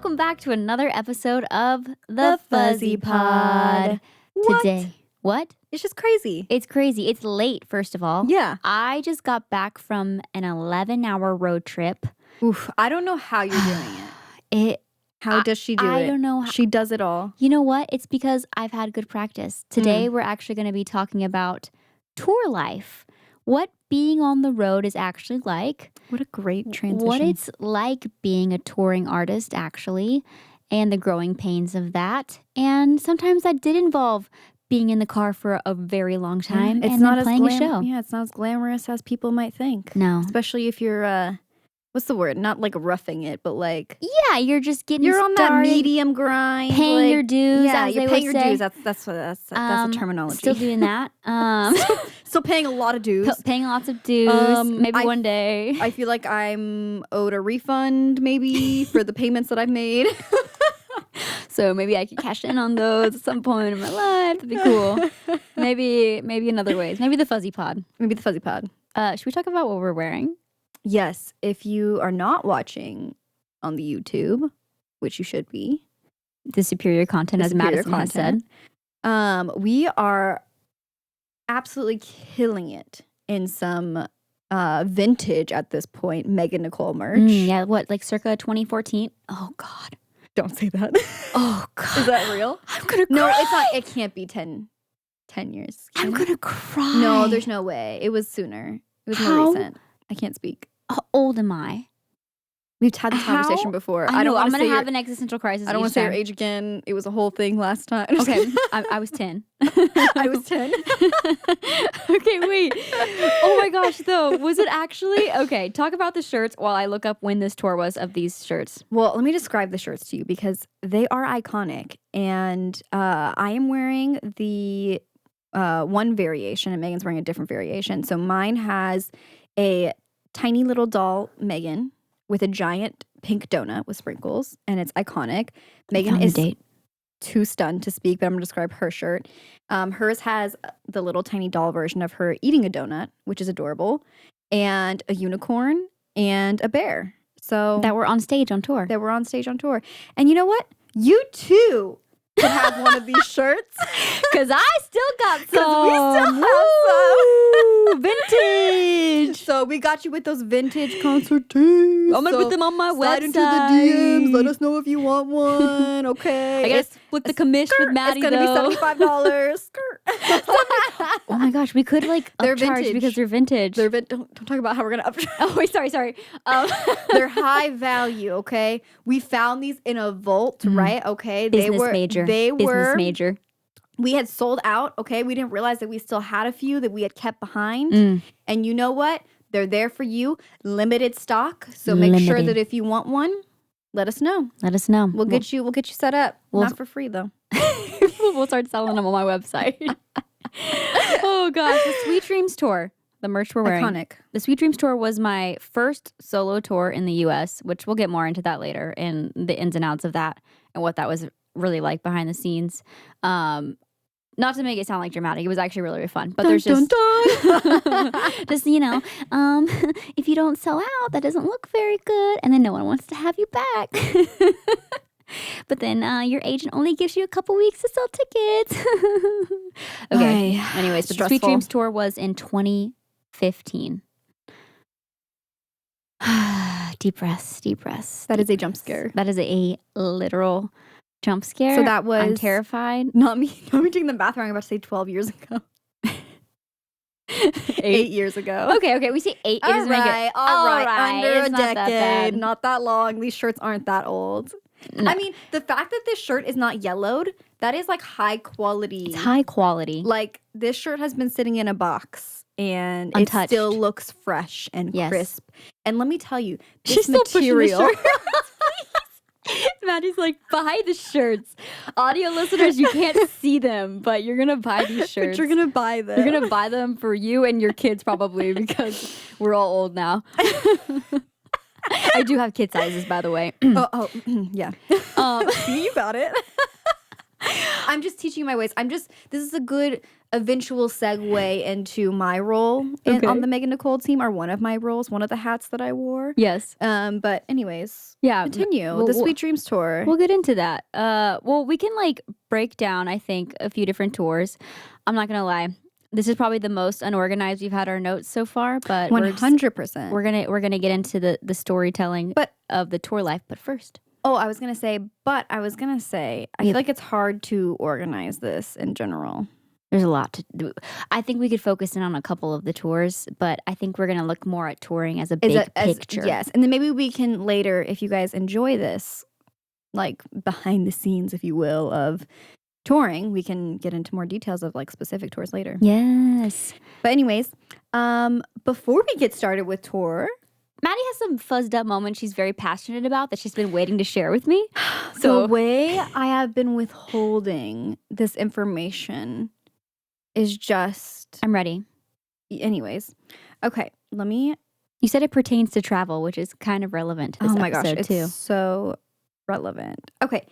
welcome back to another episode of The Fuzzy Pod. Today, what? It's just crazy. It's crazy. It's late, first of all. Yeah. I just got back from an 11-hour road trip. Oof, I don't know how you're doing it. How does she do it? I don't know. She does it all. You know what? It's because I've had good practice. Today, we're actually going to be talking about tour life. What being on the road is actually like. What a great transition. What it's like being a touring artist, actually, and the growing pains of that. And sometimes that did involve being in the car for a very long time it's and not then as playing a show. Yeah, it's not as glamorous as people might think. No. Especially if you're, what's the word? Not like roughing it, but like. Yeah, you're just getting You're on that started, medium grind. paying like, your dues, Yeah, as you're they paying would your say. dues. That's a terminology. Still doing that. Still paying a lot of dues. Paying lots of dues. Maybe one day. I feel like I'm owed a refund maybe for the payments that I've made. So maybe I could cash in on those at some point in my life. That'd be cool. Maybe in other ways. Maybe the Fuzzy Pod. Maybe the Fuzzy Pod. Should we talk about what we're wearing? Yes, if you are not watching on the YouTube, which you should be. The superior content, as Madison has said. We are absolutely killing it in some vintage, at this point, Megan Nicole merch. Yeah, what, like circa 2014? Oh, God. Don't say that. Oh, God. Is that real? I'm going to cry. No, it's not. It can't be 10 years. I'm going to cry. No, there's no way. It was sooner. It was more recent. I can't speak. How old am I? We've had this conversation before. I know, I'm going to have an existential crisis. I don't want to say your age again. It was a whole thing last time. Okay, I was 10. I was 10. Okay, wait. Oh my gosh, though. Was it actually? Okay, talk about the shirts while I look up when this tour was of these shirts. Well, let me describe the shirts to you because they are iconic. And I am wearing the one variation and Megan's wearing a different variation. So mine has a tiny little doll, Megan, with a giant pink donut with sprinkles, and it's iconic. Megan is too stunned to speak, but I'm going to describe her shirt. Hers has the little tiny doll version of her eating a donut, which is adorable, and a unicorn and a bear. So that were on stage on tour. And you know what? You too could have one of these shirts. Because I still got some. We still have some. Vintage. So we got you with those vintage concert tees. I'm going to put them on my slide website. Into the DMs. Let us know if you want one. Okay. I guess split the commish with Madi, It's going to be $75. Oh my gosh, we could like they're upcharge vintage. because they're vintage. Don't talk about how we're going to upcharge. Oh, wait, sorry. They're high value, okay? We found these in a vault, right? Okay. Business major. We had sold out, okay? We didn't realize that we still had a few that we had kept behind. And you know what? They're there for you. Limited stock. So make sure that if you want one, let us know. We'll get you set up. Not for free though. We'll start selling them on my website. Oh gosh, the Sweet Dreams tour. The merch we're wearing. Iconic. The Sweet Dreams tour was my first solo tour in the US, which we'll get more into that later and the ins and outs of that and what that was really like behind the scenes. Not to make it sound like dramatic, it was actually really, really fun. But there's just, just if you don't sell out, that doesn't look very good, and then no one wants to have you back. But then your agent only gives you a couple weeks to sell tickets. Okay. Anyways, the Sweet Dreams tour was in 2015. Deep breaths. That is a jump scare. That is a literal jump scare. So that was... I'm terrified. Not me doing the math wrong. I'm about to say 12 years ago. 8 years ago. Okay. We say 8 years. All right. Under It's a not decade. Not that long. These shirts aren't that old. No. I mean, the fact that this shirt is not yellowed, that is like high quality. It's high quality. Like this shirt has been sitting in a box and untouched. It still looks fresh and crisp. And let me tell you, this She's material. Still pushing the shirt. Maddie's like, buy the shirts. Audio listeners, you can't see them, but you're going to buy these shirts. But you're going to buy them. You're going to buy them for you and your kids probably because we're all old now. I do have kid sizes, by the way. Yeah. See, you got it. I'm just teaching you my ways. This is a good eventual segue into my role on the Megan Nicole team, or one of my roles, one of the hats that I wore. Yes. But anyways, yeah. Continue the Sweet Dreams tour. We'll get into that. Well, we can like break down, I think, a few different tours. I'm not gonna lie. This is probably the most unorganized we've had our notes so far, but 100%. We're gonna get into the storytelling of the tour life. But first, I was gonna say, I feel like it's hard to organize this in general. There's a lot to do. I think we could focus in on a couple of the tours, but I think we're gonna look more at touring as a big picture. Yes, and then maybe we can later, if you guys enjoy this, like behind the scenes, if you will, of touring, we can get into more details of like specific tours later. Yes. But anyways, before we get started with tour, Maddie has some fuzzed up moments she's very passionate about that she's been waiting to share with me. The way I have been withholding this information is just... I'm ready. Anyways. Okay, let me... You said it pertains to travel, which is kind of relevant to this episode, gosh, too. It's so relevant. Okay.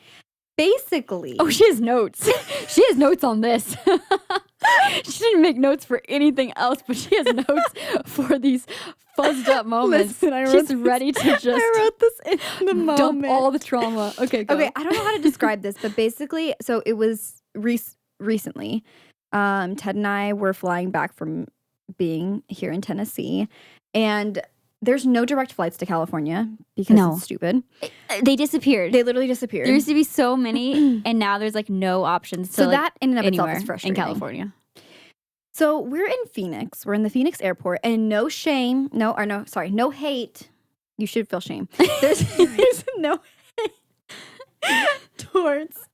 Basically... Oh, she has notes. She has notes on this. She didn't make notes for anything else, but she has notes for these fuzzed up moments. Listen, she's ready to just I wrote this in the moment. Dump all the trauma. Okay, go. Okay, I don't know how to describe this, but basically, so it was recently. Ted and I were flying back from being here in Tennessee, and there's no direct flights to California because it's stupid. They disappeared. They literally disappeared. There used to be so many, and now there's like no options to so that in and of itself is frustrating. In California. So we're in Phoenix. We're in the Phoenix airport, and no hate. You should feel shame. There's no hate towards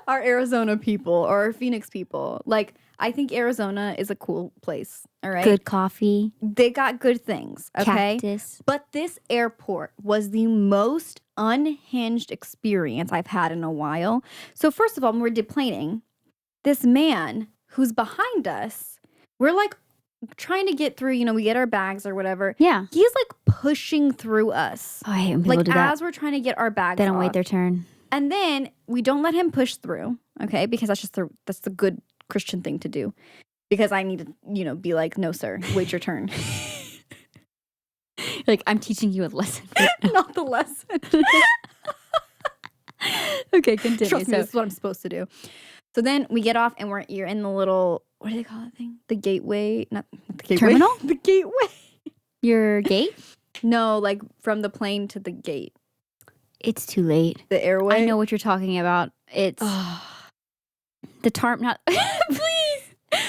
our Arizona people or our Phoenix people. Like, I think Arizona is a cool place. All right. Good coffee. They got good things. Okay. Cactus. But this airport was the most unhinged experience I've had in a while. So first of all, when we're deplaning, this man who's behind us, we're like trying to get through, we get our bags or whatever. Yeah. He's like pushing through us. Oh, I hate when people do that. As we're trying to get our bags They don't off. wait their turn. And then we don't let him push through, okay? Because that's the good Christian thing to do. Because I need to, be like, no, sir, wait your turn. Like, I'm teaching you a lesson. Not the lesson. Okay, continue. Trust me, this is what I'm supposed to do. So then we get off and you're in the little, what do they call that thing? The gateway, not the gateway. Terminal? The gateway. Your gate? No, like from the plane to the gate. It's too late. The airway? I know what you're talking about. It's the tarp, not please.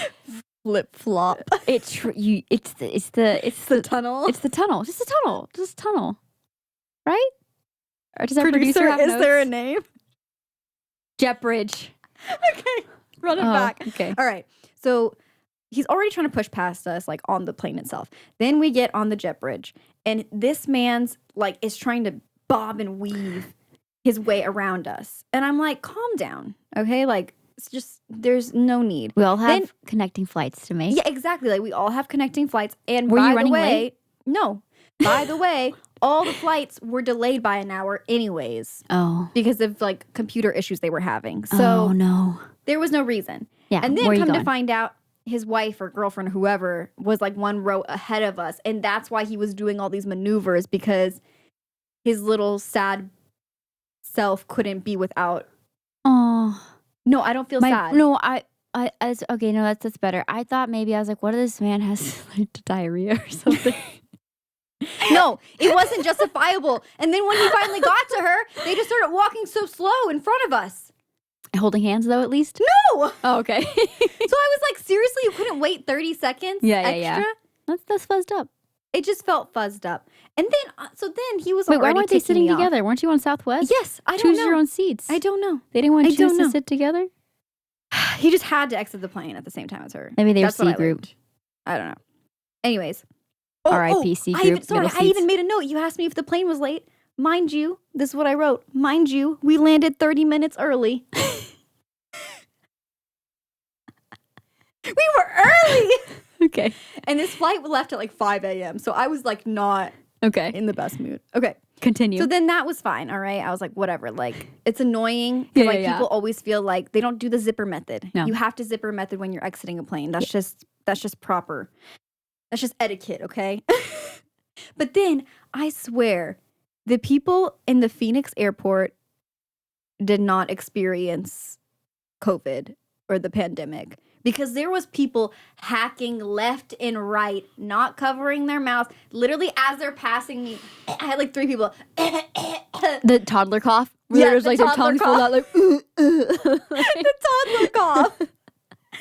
Flip flop. It's the tunnel. It's the tunnel. Just a tunnel. Just a tunnel. Right? Or does our producer have is notes? there a name? Jet Bridge. Okay. Run it back. Okay. All right. So he's already trying to push past us, like on the plane itself. Then we get on the jet bridge, and this man's like is trying to bob and weave his way around us. And I'm like, calm down. Okay. Like, it's just, there's no need. We all have connecting flights to make. Yeah, exactly. Like, we all have connecting flights. And were by you the running way, late? No. By the way, all the flights were delayed by an hour anyways. Oh. Because of like computer issues they were having. So no. There was no reason. Yeah. And then come to find out, his wife or girlfriend or whoever was like one row ahead of us. And that's why he was doing all these maneuvers, because his little sad self couldn't be without. Oh. No, I don't feel sad. No, okay, no, that's better. I thought maybe I was like, what if this man has like diarrhea or something? No, it wasn't justifiable. And then when he finally got to her, they just started walking so slow in front of us. Holding hands, though, at least? No! Oh, okay. So I was like, seriously, you couldn't wait 30 seconds extra? Yeah. That's fuzzed up. It just felt fuzzed up. And then, he was Wait, already why weren't they sitting off. together? Weren't you on Southwest? Yes, I don't know. Choose your own seats. I don't know. They didn't want to choose to sit together? He just had to exit the plane at the same time as her. Maybe they were C grouped. I don't know. Anyways. R.I.P. C group. I even made a note. You asked me if the plane was late. Mind you, this is what I wrote. Mind you, we landed 30 minutes early. We were early. Okay. And this flight left at like 5 a.m. So I was like not in the best mood. Okay. Continue. So then that was fine, all right? I was like, whatever. Like, it's annoying. 'Cause, Yeah, like, yeah, people always feel like they don't do the zipper method. No. You have to zipper method when you're exiting a plane. That's just proper. That's just etiquette, okay? But then, I swear, the people in the Phoenix airport did not experience COVID or the pandemic. Because there was people hacking left and right, not covering their mouths. Literally, as they're passing me, I had like 3 people. The toddler cough? Where Yeah, there's the like their toddler tongues pulled cough. out like, The toddler cough. And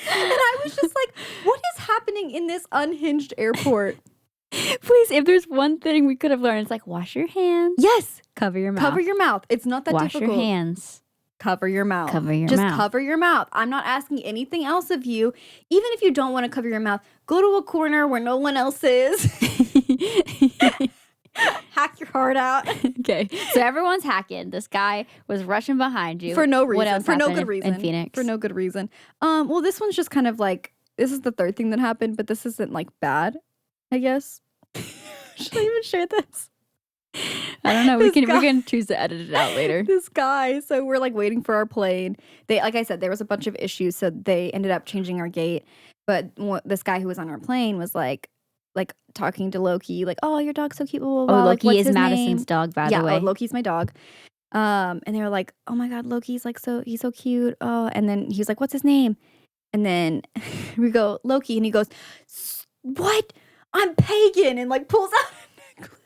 I was just like, what is happening in this unhinged airport? Please, if there's one thing we could have learned, it's like wash your hands. Yes. Cover your mouth. Cover your mouth. It's not that wash difficult. your hands. Cover your mouth. Cover your Just mouth. cover your mouth. I'm not asking anything else of you. Even if you don't want to cover your mouth, go to a corner where no one else is. Hack your heart out. Okay. So everyone's hacking. This guy was rushing behind you. For no reason. What else For no happened good reason. in Phoenix? For no good reason. Well, this one's just kind of like, this is the third thing that happened, but this isn't like bad, I guess. Should I even share this? I don't know. We This can choose to edit it out later. This guy. So we're like waiting for our plane. They, like I said, there was a bunch of issues, so they ended up changing our gate. But this guy who was on our plane was like talking to Loki, like, "Oh, your dog's so cute." Blah, blah, blah. Oh, Like, Loki what's is his Madison's name? dog, by Yeah, the way. Loki's my dog. And they were like, "Oh my God, Loki's like he's so cute." Oh, and then he's like, "What's his name?" And then we go, "Loki," and he goes, "What? I'm pagan," and like pulls out a necklace.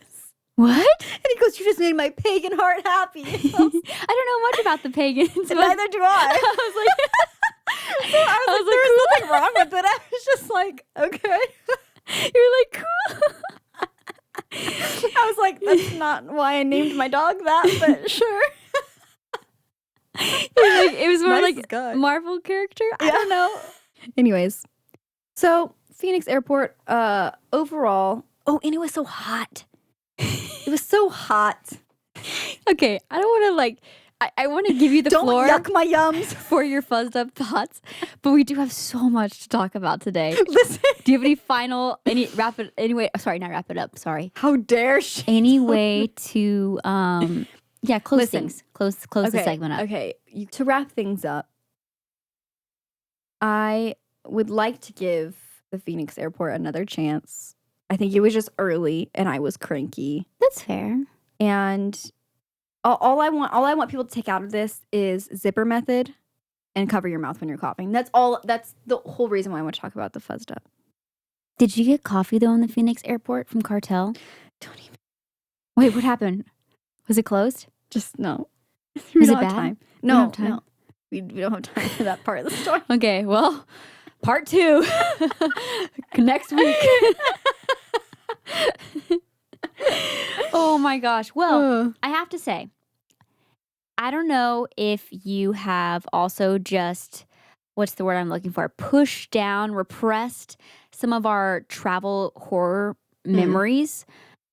What? And he goes, "You just made my pagan heart happy." I don't know much about the pagans. But Neither do I. I was like, So I was like, there's nothing wrong with it. I was just like, okay. you're like, cool. I was like, that's not why I named my dog that, but sure. It was more Nicest like guy. Marvel character. I Yeah. don't know. Anyways, so Phoenix Airport, overall, oh, and it was so hot. It was so hot. Okay, I don't want to like. I want to give you the Don't floor yuck my yums. for your fuzzed up thoughts, but we do have so much to talk about today. Listen. Do you have sorry, not wrap it up. Sorry. How dare she? Any way to close Listen. things. Close the segment up. Okay, to wrap things up, I would like to give the Phoenix Airport another chance. I think it was just early and I was cranky. That's fair. And all I want people to take out of this is zipper method and cover your mouth when you're coughing. That's the whole reason why I want to talk about the fuzzed up. Did you get coffee though in the Phoenix airport from Cartel? Don't even. Wait, what happened? Was it closed? Just no. Was it don't have bad? time. We don't No, have time? no. We don't have time for that part of the story. Okay, well, part 2 next week. Oh my gosh. Well, I have to say, I don't know if you have also just, what's the word I'm looking for? Pushed down, repressed some of our travel horror memories.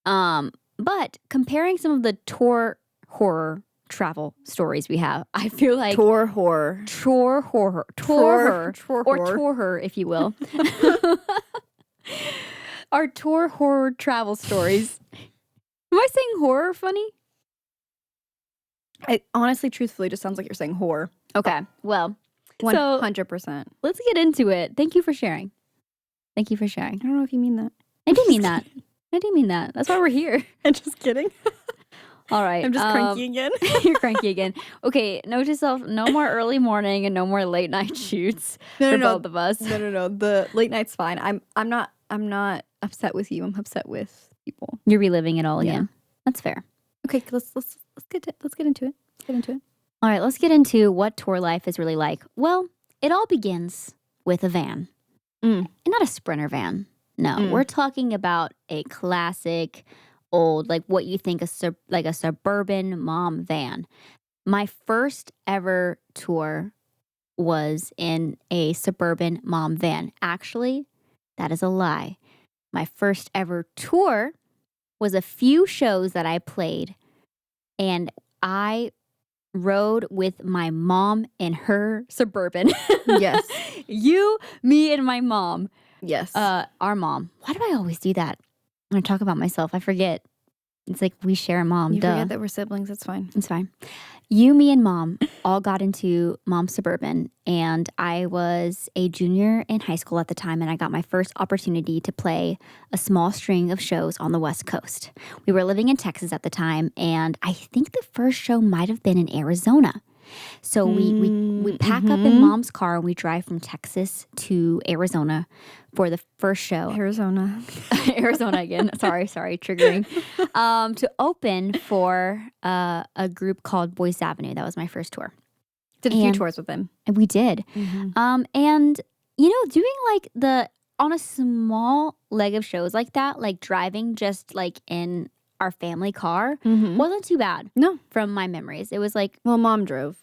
But comparing some of the tour horror travel stories we have, I feel like Tour horror. tour horror, if you will. Our tour horror travel stories. Am I saying horror funny? It honestly, truthfully, just sounds like you're saying whore. Okay, well, 100%. let's get into it. Thank you for sharing. I don't know if you mean that. I do mean that. That's why we're here. I'm just kidding. All right. I'm just cranky again. You're cranky again. Okay, note to self, no more early morning and no more late night shoots for both of us. No. The late night's fine. I'm not upset with you. I'm upset with people. You're reliving it all Yeah. again. That's fair. Okay, let's get into it. All right, let's get into what tour life is really like. Well, it all begins with a van. And not a Sprinter van. No, we're talking about a classic old, like what you think a suburban mom van. My first ever tour was in a suburban mom van. Actually, that is a lie. My first ever tour was a few shows that I played, and I rode with my mom in her Suburban. Yes. You, me, and my mom. Yes. Our mom. Why do I always do that? When I talk about myself, I forget. It's like we share a mom. You duh. forget that we're siblings. It's fine. It's fine. You, me, and mom all got into Mom Suburban, and I was a junior in high school at the time, and I got my first opportunity to play a small string of shows on the West Coast. We were living in Texas at the time, and I think the first show might have been in Arizona. So we pack up in mom's car and we drive from Texas to Arizona for the first show. Arizona. Arizona again. Sorry, triggering. To open for a group called Boyce Avenue. That was my first tour. Did a few tours with them. And we did. And, doing like on a small leg of shows like that, like driving just like in our family car wasn't too bad. No. From my memories. It was like, well, mom drove.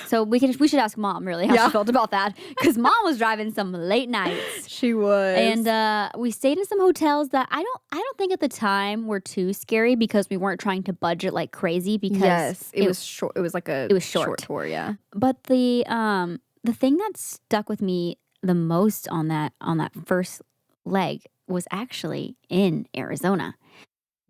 So we should ask mom really how she felt about that, because mom was driving some late nights. She was. And we stayed in some hotels that I don't think at the time were too scary, because we weren't trying to budget like crazy, because it was short. It was like a short tour, yeah. But the thing that stuck with me the most on that first leg was actually in Arizona.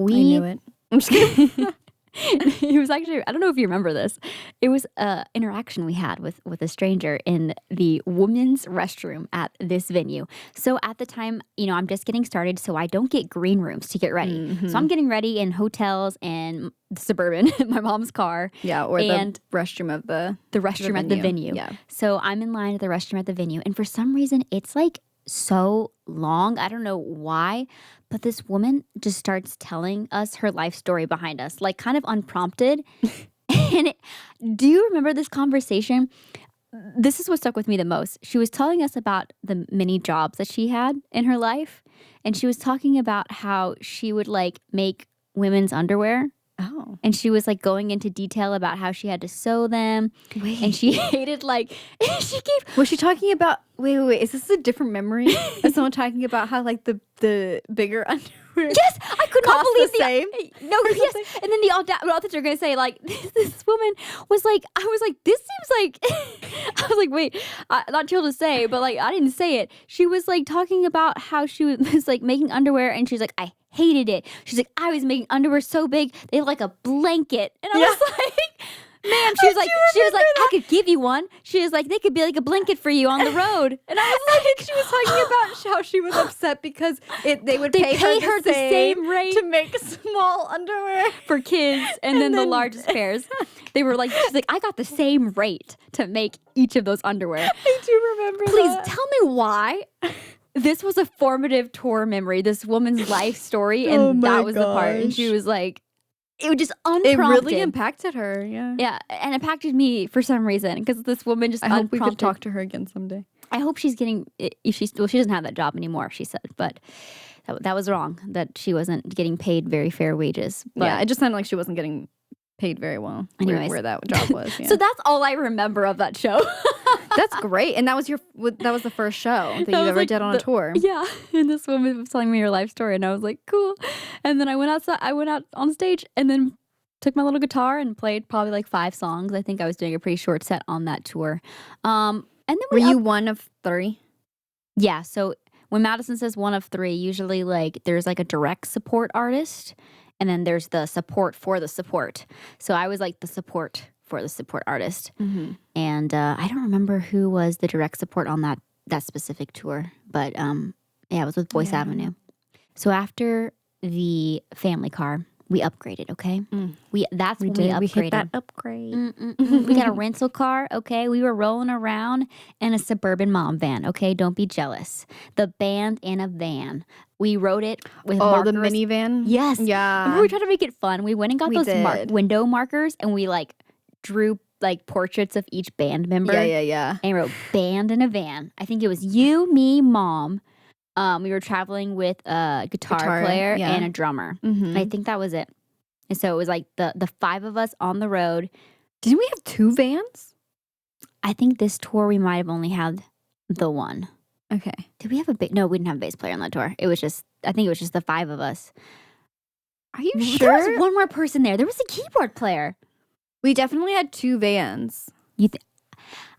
I knew it. I'm just kidding. It was actually, I don't know if you remember this. It was an interaction we had with a stranger in the women's restroom at this venue. So at the time, I'm just getting started, so I don't get green rooms to get ready. So I'm getting ready in hotels and the Suburban, my mom's car. Yeah, or the restroom of the restroom at the venue. Yeah. So I'm in line at the restroom at the venue, and for some reason, it's like so long. I don't know why, but this woman just starts telling us her life story behind us, like kind of unprompted. And do you remember this conversation? This is what stuck with me the most. She was telling us about the many jobs that she had in her life, and she was talking about how she would like make women's underwear. Oh. And she was like going into detail about how she had to sew them. Wait. And she hated Was she talking about wait, is this a different memory? Of someone talking about how like the bigger underwear? Yes, I could not believe the same. No, yes. And then the audacity are going to say like this woman was like, I was like, this seems like I was like, wait, not chill to say, but like I didn't say it. She was like talking about how she was like making underwear, and she's like, I hated it. She's like, I was making underwear so big they look like a blanket, and I was like, ma'am, she was like, I could give you one. She was like, they could be like a blanket for you on the road. And I was like, she was talking about how she was upset because they would pay her the same rate to make small underwear for kids, and then the largest pairs. They were like, she's like, I got the same rate to make each of those underwear. I do remember Please that. tell me why. This was a formative tour memory, this woman's life story, and that was the part. And she was like, it was just unprompted. It really impacted her, yeah. Yeah, and it impacted me for some reason, because this woman just I hope we could talk to her again someday. I hope she's getting, she doesn't have that job anymore, she said, but that was wrong, that she wasn't getting paid very fair wages. But yeah, it just sounded like she wasn't getting paid very well. Anyways. Where that job was. Yeah. So that's all I remember of that show. That's great. And that was the first show that you ever like did on a tour. Yeah. And this woman was telling me her life story, and I was like, cool. And then I went out on stage, and then took my little guitar and played probably like 5 songs. I think I was doing a pretty short set on that tour. And then were you one of 3? Yeah. So when Madison says one of 3, usually like there's like a direct support artist, and then there's the support for the support. So I was like the support for the support artist. Mm-hmm. And I don't remember who was the direct support on that specific tour. But yeah, it was with Boyce Avenue. So after the family car, we upgraded, okay? We upgraded. We hit that upgrade. We got a rental car, okay? We were rolling around in a Suburban mom van, okay? Don't be jealous. The band in a van. We rode it with markers. The minivan? Yes. Yeah. Remember, we tried to make it fun. We went and got those window markers, and we like drew like portraits of each band member. Yeah. And wrote band in a van. I think it was you, me, mom. We were traveling with a guitar player and a drummer. Mm-hmm. And I think that was it. And so it was like the 5 of us on the road. Didn't we have 2 vans? I think this tour we might have only had the one. Okay. Did we have no, we didn't have a bass player on that tour. I think it was just the 5 of us. Are you sure? There was one more person there. There was a keyboard player. We definitely had 2 vans.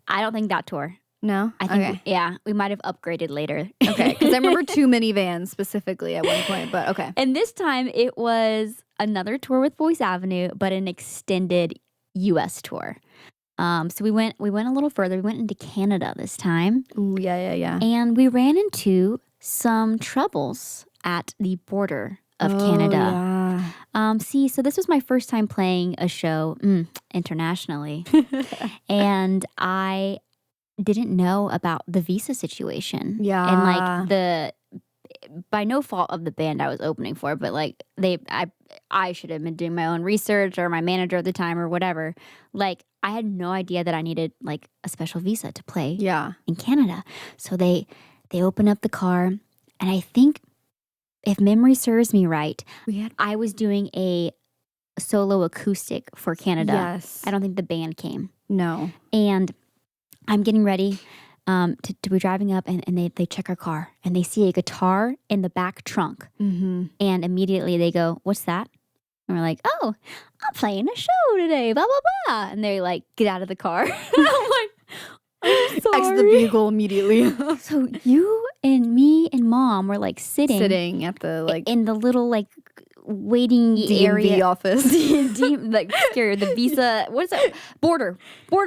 I don't think that tour. No? I think, Okay. yeah, we might have upgraded later. Okay, because I remember 2 minivans specifically at one point, but okay. And this time it was another tour with Voice Avenue, but an extended U.S. tour. So we went a little further. We went into Canada this time. Ooh, yeah. And we ran into some troubles at the border of Canada. Yeah. So this was my first time playing a show internationally. And I didn't know about the visa situation. Yeah. And like by no fault of the band I was opening for, but like I should have been doing my own research, or my manager at the time or whatever. Like I had no idea that I needed like a special visa to play in Canada. So they open up the car, and I think, if memory serves me right, I was doing a solo acoustic for Canada. Yes. I don't think the band came. No. And I'm getting ready to be driving up, and they check our car, and they see a guitar in the back trunk. Mm-hmm. And immediately they go, "What's that?" And we're like, "Oh, I'm playing a show today, blah, blah, blah." And they like, "Get out of the car." And I'm like, "I'm sorry." Exit the vehicle immediately. So you and me and Mom were like sitting at the like in the little like waiting DMV area office. like scary, the visa, what is that? Border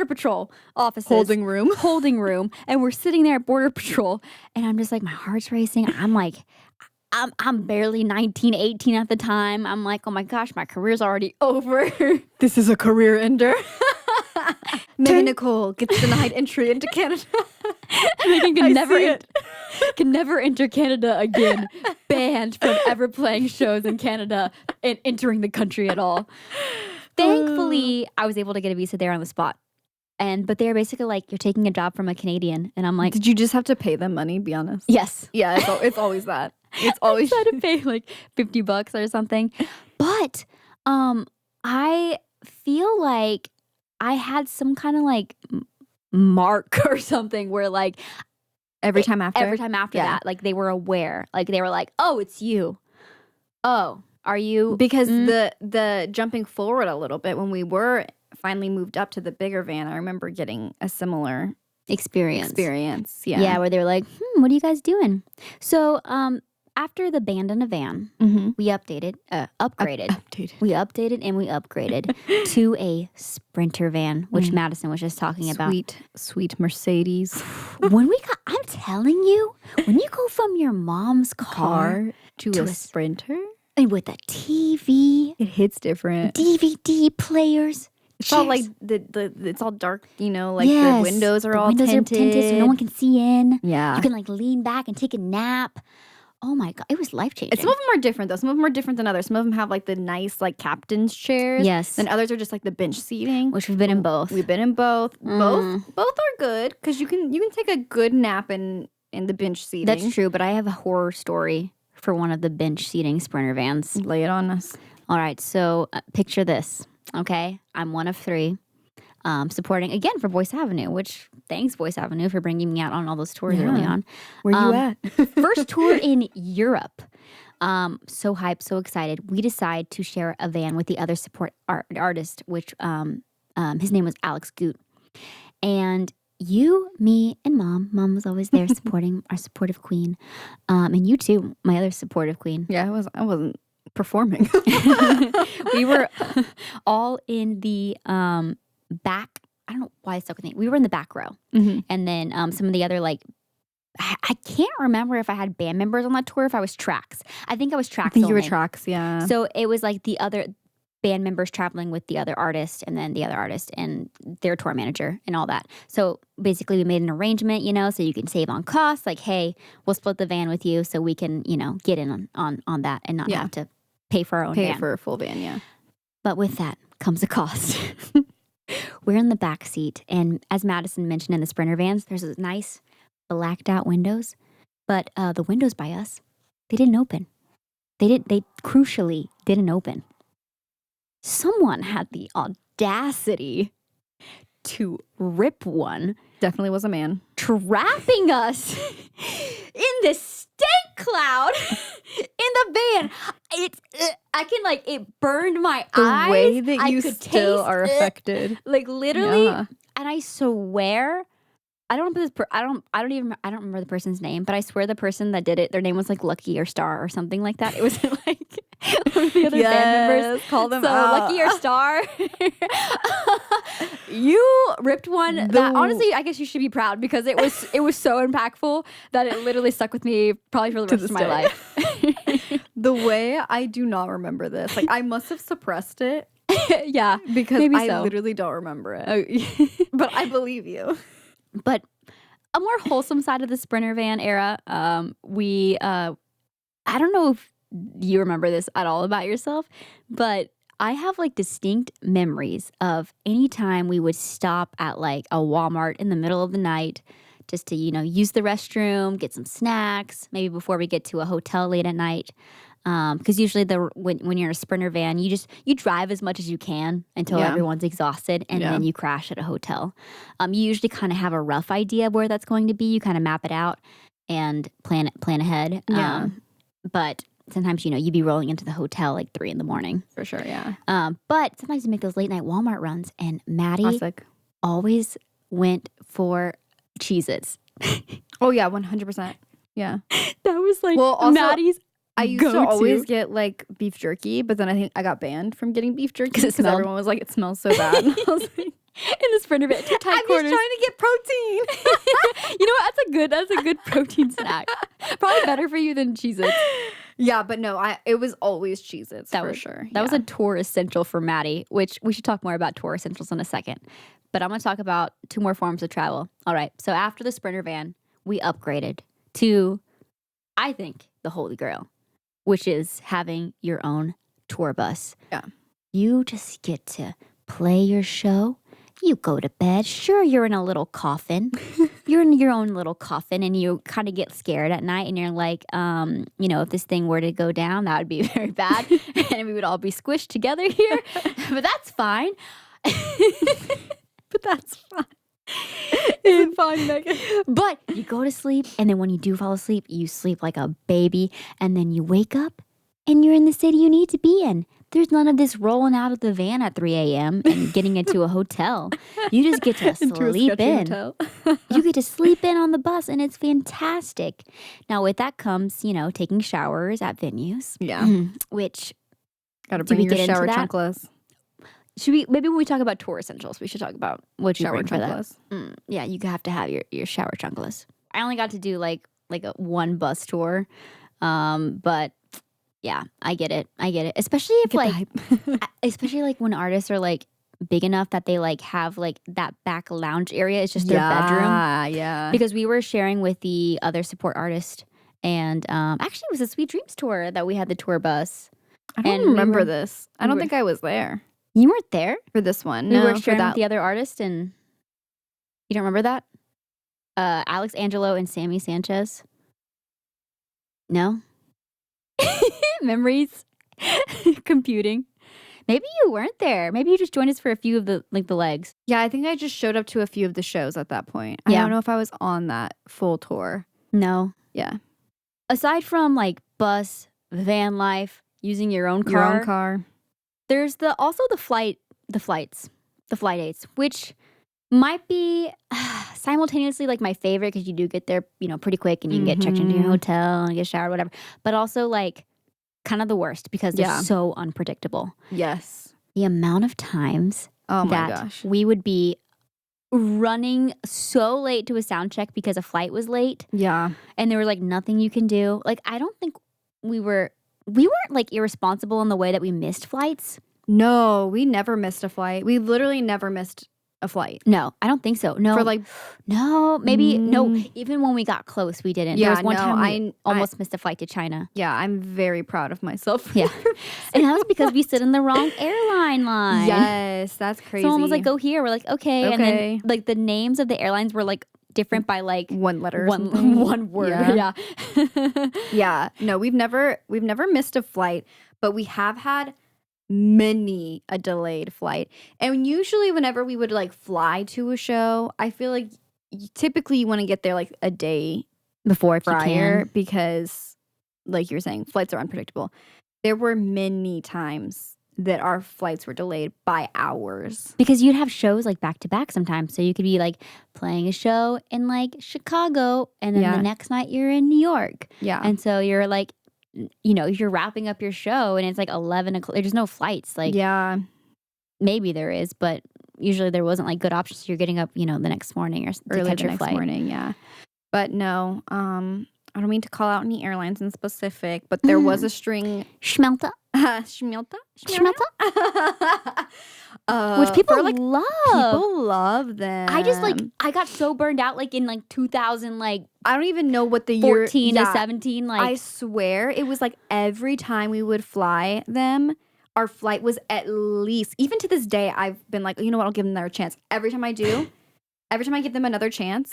Patrol offices. Holding room. And we're sitting there at Border Patrol, and I'm just like, my heart's racing. I'm like, I'm barely 19, 18 at the time. I'm like, oh my gosh, my career's already over. This is a career ender. Megan Nicole gets denied entry into Canada. Megan can never enter Canada again. Banned from ever playing shows in Canada and entering the country at all. Thankfully, I was able to get a visa there on the spot. But they're basically like, "You're taking a job from a Canadian." And I'm like, did you just have to pay them money, be honest? yes. Yeah, it's always that. It's always I had to pay like $50 or something. But I feel like I had some kind of like mark or something where like every time after that, like they were aware. Like they were like, "Oh, it's you. Oh, are you?" Because the jumping forward a little bit, when we were finally moved up to the bigger van, I remember getting a similar experience. Yeah, where they were like, "What are you guys doing?" So after the band in a van, we upgraded. We updated and we upgraded to a Sprinter van, which Madison was just talking about. Sweet Mercedes. I'm telling you, when you go from your mom's car to a Sprinter, and with a TV, it hits different. DVD players. It's all like it's all dark, like the windows are all tinted, so no one can see in. Yeah, you can like lean back and take a nap. Oh my God, it was life-changing. Some of them are different, though. Some of them are different than others. Some of them have, like, the nice, like, captain's chairs. Yes. Then others are just, like, the bench seating. Which we've been in both. We've been in both. Both are good, because you can take a good nap in the bench seating. That's true, but I have a horror story for one of the bench seating Sprinter vans. Lay it on us. All right, so picture this, okay? I'm one of 3. Supporting, again, for Voice Avenue, which thanks, Voice Avenue, for bringing me out on all those tours early on. Where you at? First tour in Europe. So hyped, so excited. We decide to share a van with the other support artist, which his name was Alex Goot. And you, me, and Mom was always there supporting our supportive queen. And you too, my other supportive queen. Yeah, I wasn't performing. We were all in the back. I don't know why it stuck with me. We were in the back row. And then some of the other like, I can't remember if I had band members on that tour, if I was tracks. I think I was tracks only. You were tracks, yeah. So it was like the other band members traveling with the other artist, and then the other artist and their tour manager and all that. So basically we made an arrangement, so you can save on costs. Like, hey, we'll split the van with you so we can, get in on that and not have to pay for our own van. Pay for a full van, yeah. But with that comes a cost. We're in the back seat, and as Madison mentioned in the Sprinter vans, there's those nice blacked out windows, but the windows by us, they didn't open. They crucially didn't open. Someone had the audacity to rip one. Definitely was a man. Trapping us in this stank cloud in the van. It burned my eyes. The way that you still are affected. Like literally, and I swear I don't remember I don't remember the person's name, but I swear the person that did it, their name was like Lucky or Star or something like that. It was like one of the other band members. Call them So out. Lucky or Star, you ripped one that honestly I guess you should be proud because it was so impactful that it literally stuck with me probably for the rest of my life. The way I do not remember this, like I must have suppressed it. Yeah, because maybe I so. literally don't remember it. Oh, But I believe you. but a more wholesome side of the Sprinter van era, I don't know if you remember this at all about yourself, but I have like distinct memories of any time we would stop at like a Walmart in the middle of the night just to, use the restroom, get some snacks, maybe before we get to a hotel late at night. Because usually when you're in a Sprinter van, you drive as much as you can until everyone's exhausted, and then you crash at a hotel. You usually kind of have a rough idea of where that's going to be. You kind of map it out and plan ahead. Yeah. But sometimes you'd be rolling into the hotel like 3 a.m. For sure, yeah. But sometimes you make those late night Walmart runs, and Maddie Classic. always went for Cheez-Its. Oh yeah, 100%. Yeah. That was like also, Maddie's. I used to always get like beef jerky, but then I think I got banned from getting beef jerky because everyone was like, it smells so bad. And I was like, in the Sprinter van, tight I'm quarters. just trying to get protein. You know what? That's a good protein snack. Probably better for you than Cheez-Its. Yeah, but no, it was always Cheez-Its for sure. That was a tour essential for Maddie, which we should talk more about tour essentials in a second. But I'm going to talk about 2 more forms of travel. All right. So after the Sprinter van, we upgraded to, I think, the Holy Grail, which is having your own tour bus. Yeah. You just get to play your show. You go to bed. Sure, you're in a little coffin. You're in your own little coffin, and you kind of get scared at night, and you're like, if this thing were to go down, that would be very bad, and we would all be squished together here. But that's fine. But that's fine. It's fine, Megan. But you go to sleep, and then when you do fall asleep, you sleep like a baby, and then you wake up, and you're in the city you need to be in. There's none of this rolling out of the van at 3 a.m. and getting into a hotel. You just get to sleep in. You get to sleep in on the bus, and it's fantastic. Now, with that comes, taking showers at venues. Yeah. Which, gotta bring your shower chunkless. Maybe when we talk about tour essentials, we should talk about what you bring for that. Yeah, you have to have your shower chunkless. I only got to do like a one bus tour, but yeah, I get it. Especially if especially like when artists are like big enough that they like have like that back lounge area. It's just their bedroom. Yeah. Because we were sharing with the other support artist, and actually it was a Sweet Dreams tour that we had the tour bus. I don't remember this. I don't think I was there. You weren't there for this one. We were sharing with the other artist, and you don't remember that? Alex Angelo and Sammy Sanchez. No. Memories. Computing. Maybe you weren't there. Maybe you just joined us for a few of the legs. Yeah, I think I just showed up to a few of the shows at that point. I don't know if I was on that full tour. No. Yeah. Aside from like bus, van life, using your own car. There's also the flights, the flight aids, which might be simultaneously like my favorite because you do get there, pretty quick, and you can get checked into your hotel and get showered, whatever. But also like kind of the worst because they're so unpredictable. Yes. The amount of times gosh, we would be running so late to a sound check because a flight was late. Yeah. And there was like nothing you can do. Like I don't think we weren't like irresponsible in the way that we missed flights. No, we never missed a flight. We literally never missed a flight. No, I don't think so. No. For like no, maybe no, even when we got close we didn't. Yeah, there was one time I almost missed a flight to China. Yeah, I'm very proud of myself. Yeah. And that was because we stood in the wrong airline line. Yes, that's crazy. Someone was like, go here. We're like, okay. And then like the names of the airlines were like different by like one letter, one word. Yeah. Yeah. No, we've never missed a flight, but we have had many a delayed flight. And usually whenever we would like fly to a show, I feel like typically you want to get there like a day before because like you're saying, flights are unpredictable. There were many times that our flights were delayed by hours. Because you'd have shows like back to back sometimes. So you could be like playing a show in like Chicago and then Yeah. the next night you're in New York. Yeah. And so you're like, you're wrapping up your show and it's like 11 o'clock. There's no flights. Like, yeah. maybe there is, but usually there wasn't like good options. So you're getting up, the next morning or to Early catch the your next flight. morning, yeah. But no, I don't mean to call out any airlines in specific, but there was a string. Schmelta. Schmelta? Which people for, like, love. People love them. I got so burned out like in like 2000, like I don't even know what the year. 14 to 17. Like I swear it was like every time we would fly them, our flight was at least, even to this day, I've been like, you know what, I'll give them another chance. Every time I give them another chance,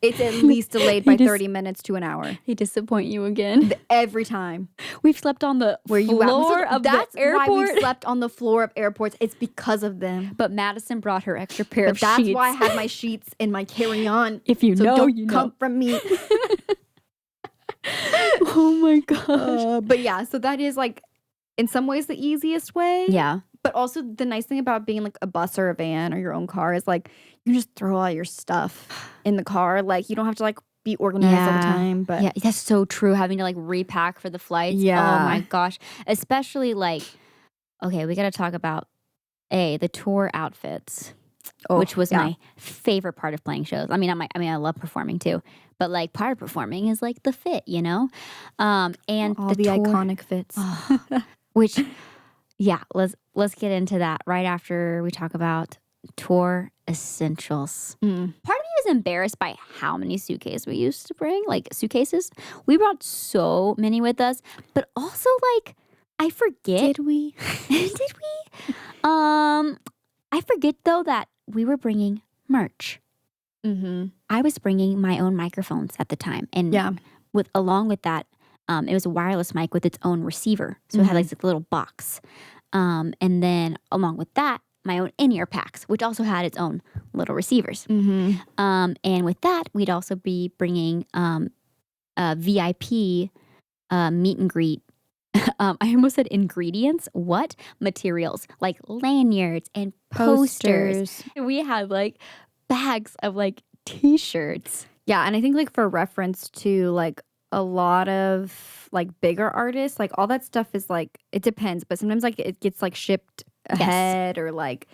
it's at least delayed by 30 minutes to an hour. they disappoint you again. Every time. We've slept on the floor of the airport. Why we slept on the floor of airports. It's because of them. But Madison brought her extra pair of That's sheets. why I had my sheets in my carry-on. If you so know, don't you know. come from me. Oh my gosh. But yeah, so that is like in some ways the easiest way. Yeah. But also the nice thing about being like a bus or a van or your own car is like you can just throw all your stuff in the car. Like you don't have to like be organized all the time. But yeah, that's so true. Having to like repack for the flights. Yeah. Oh my gosh. Especially like, okay, we got to talk about the tour outfits, which was my favorite part of playing shows. I mean, I love performing too, but like part of performing is like the fit, and all the tour, iconic fits. which, yeah, let's get into that right after we talk about tour essentials. Part of me is embarrassed by how many suitcases we used to bring, like suitcases. We brought so many with us, but also like I forget. Did we? Did we? I forget though that we were bringing merch. I was bringing my own microphones at the time, and along with that, it was a wireless mic with its own receiver, so it had like this little box. And then along with that, my own in-ear packs, which also had its own little receivers. And with that, we'd also be bringing a VIP meet and greet. I almost said ingredients. What? Materials like lanyards and posters. We had like bags of like t-shirts. Yeah, and I think like for reference to like a lot of like bigger artists, like all that stuff is like it depends, but sometimes like it gets like shipped ahead or like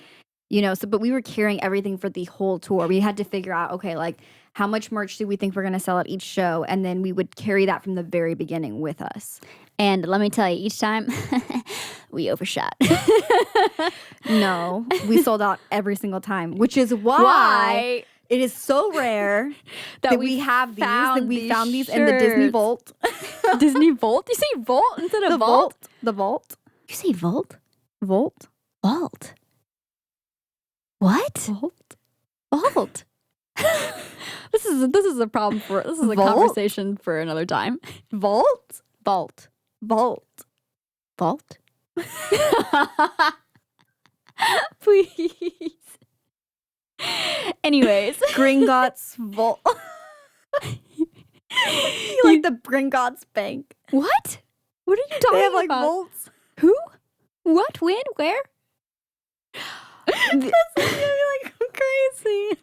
so but we were carrying everything for the whole tour. We had to figure out okay, like how much merch do we think we're going to sell at each show, and then we would carry that from the very beginning with us. And let me tell you, each time we overshot. No, we sold out every single time, which is why it is so rare that we have these. That we found these in the Disney Vault. Disney Vault? You say Vault instead of Vault? The Vault. You say Vault? Vault. Vault. What? Vault. This is a problem for this is a conversation for another time. Vault. Please. Anyways, Gringotts Vault. You like the Gringotts Bank? What? What are you talking about? They have like vaults. Who? What? When? Where? That's like crazy.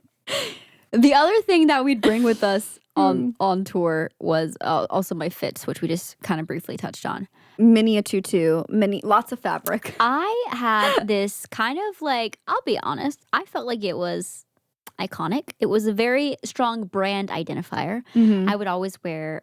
The other thing that we'd bring with us on tour was also my fits, which we just kind of briefly touched on. Mini a tutu, lots of fabric. I had this kind of like, I'll be honest, I felt like it was iconic. It was a very strong brand identifier. I would always wear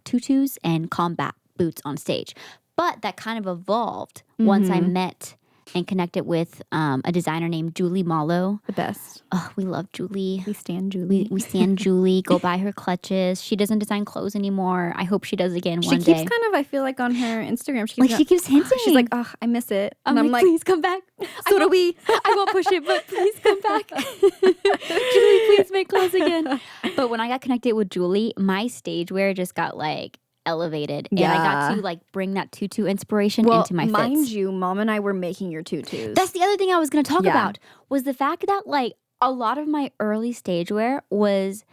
tutus and combat boots on stage. But that kind of evolved once I met and connected with a designer named Julie Malo. The best. Oh, we love Julie. We stand Julie. We stand Julie. Go buy her clutches. She doesn't design clothes anymore. I hope she does again one day. She keeps kind of, I feel like on her Instagram, she keeps hinting. She's like, oh, I miss it. And I'm like, please come back. So do we. I won't push it, but please come back. Julie, please make clothes again. But when I got connected with Julie, my stage wear just got like elevated, and I got to like bring that tutu inspiration into my fits. Mind you, Mom and I were making your tutus. That's the other thing I was going to talk about was the fact that like a lot of my early stage wear was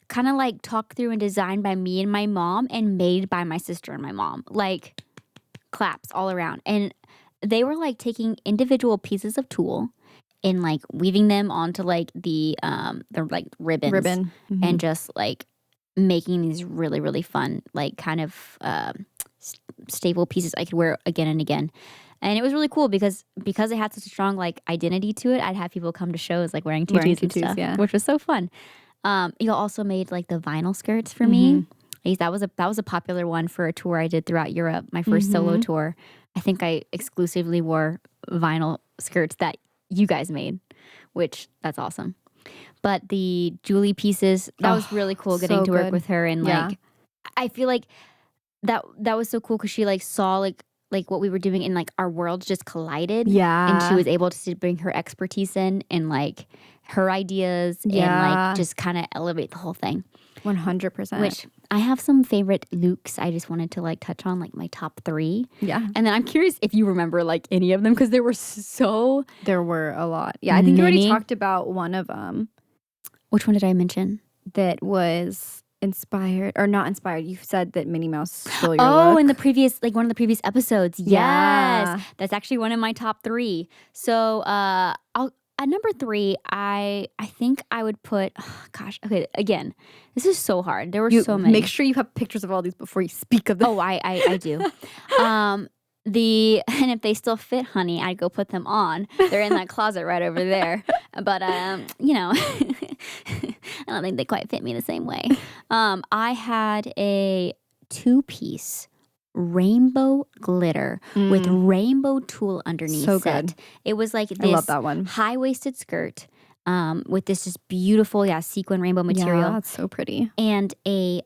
kind of like talked through and designed by me and my mom and made by my sister and my mom. Like claps all around. And they were like taking individual pieces of tulle and like weaving them onto like the like ribbons Ribbon. and just like making these really really fun like kind of staple pieces I could wear again and again. And it was really cool because it had such a strong like identity to it. I'd have people come to shows like wearing tutus and stuff, which was so fun. You also made like the vinyl skirts for me. That was a popular one for a tour I did throughout Europe. My first solo tour. I think I exclusively wore vinyl skirts that you guys made, which that's awesome. But the Julie pieces, that was really cool getting to work with her. And like, I feel like that was so cool because she like saw like what we were doing and like our worlds just collided. Yeah. And she was able to bring her expertise in and like her ideas and like just kind of elevate the whole thing. 100%. Which I have some favorite looks I just wanted to like touch on, like my top 3. Yeah. And then I'm curious if you remember like any of them because there were a lot. Yeah, I think you already talked about one of them. Which one did I mention? That was inspired or not inspired. You said that Minnie Mouse stole your look. In the previous, like one of the previous episodes. Yes. That's actually one of my top 3. So at number 3, I think I would put, okay, again, this is so hard. There were so many. Make sure you have pictures of all these before you speak of them. Oh, I do. And if they still fit, honey, I'd go put them on. They're in that closet right over there. But you know, I don't think they quite fit me the same way. I had a 2-piece rainbow glitter with rainbow tulle underneath. So set. good. It was like I love that one. high-waisted skirt with this just beautiful sequin rainbow material. Yeah, it's so pretty. And a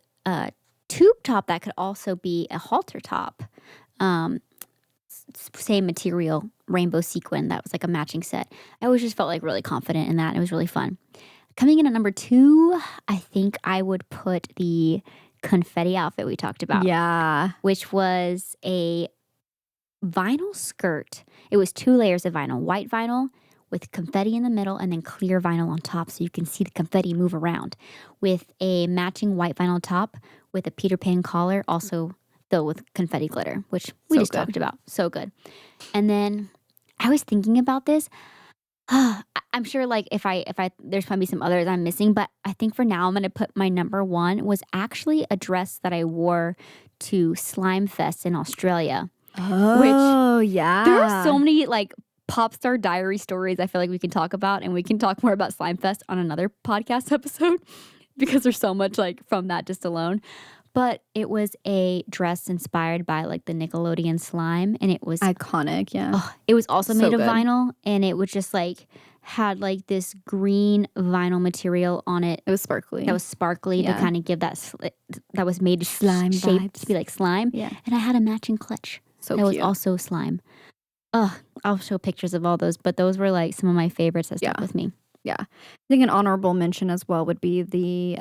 tube top that could also be a halter top. Same material, rainbow sequin. That was like a matching set. I always just felt like really confident in that. It was really fun. Coming in at number 2, I think I would put the confetti outfit we talked about. Yeah. Which was a vinyl skirt. It was 2 layers of vinyl. White vinyl with confetti in the middle and then clear vinyl on top so you can see the confetti move around. With a matching white vinyl top with a Peter Pan collar, also filled with confetti glitter, which we just talked about. So good. And then I was thinking about this. I'm sure like if I there's probably some others I'm missing, but I think for now I'm going to put my number 1 was actually a dress that I wore to Slime Fest in Australia. Oh, yeah. There are so many like pop star diary stories I feel like we can talk about, and we can talk more about Slime Fest on another podcast episode because there's so much like from that just alone. But it was a dress inspired by like the Nickelodeon slime, and it was iconic. Yeah. It was also made of vinyl, and it was just like had like this green vinyl material on it. It was sparkly. That was sparkly to kind of give that was made slime shape vibes. to be like slime. Yeah. And I had a matching clutch that was also slime. I'll show pictures of all those, but those were like some of my favorites that stuck with me. Yeah. I think an honorable mention as well would be the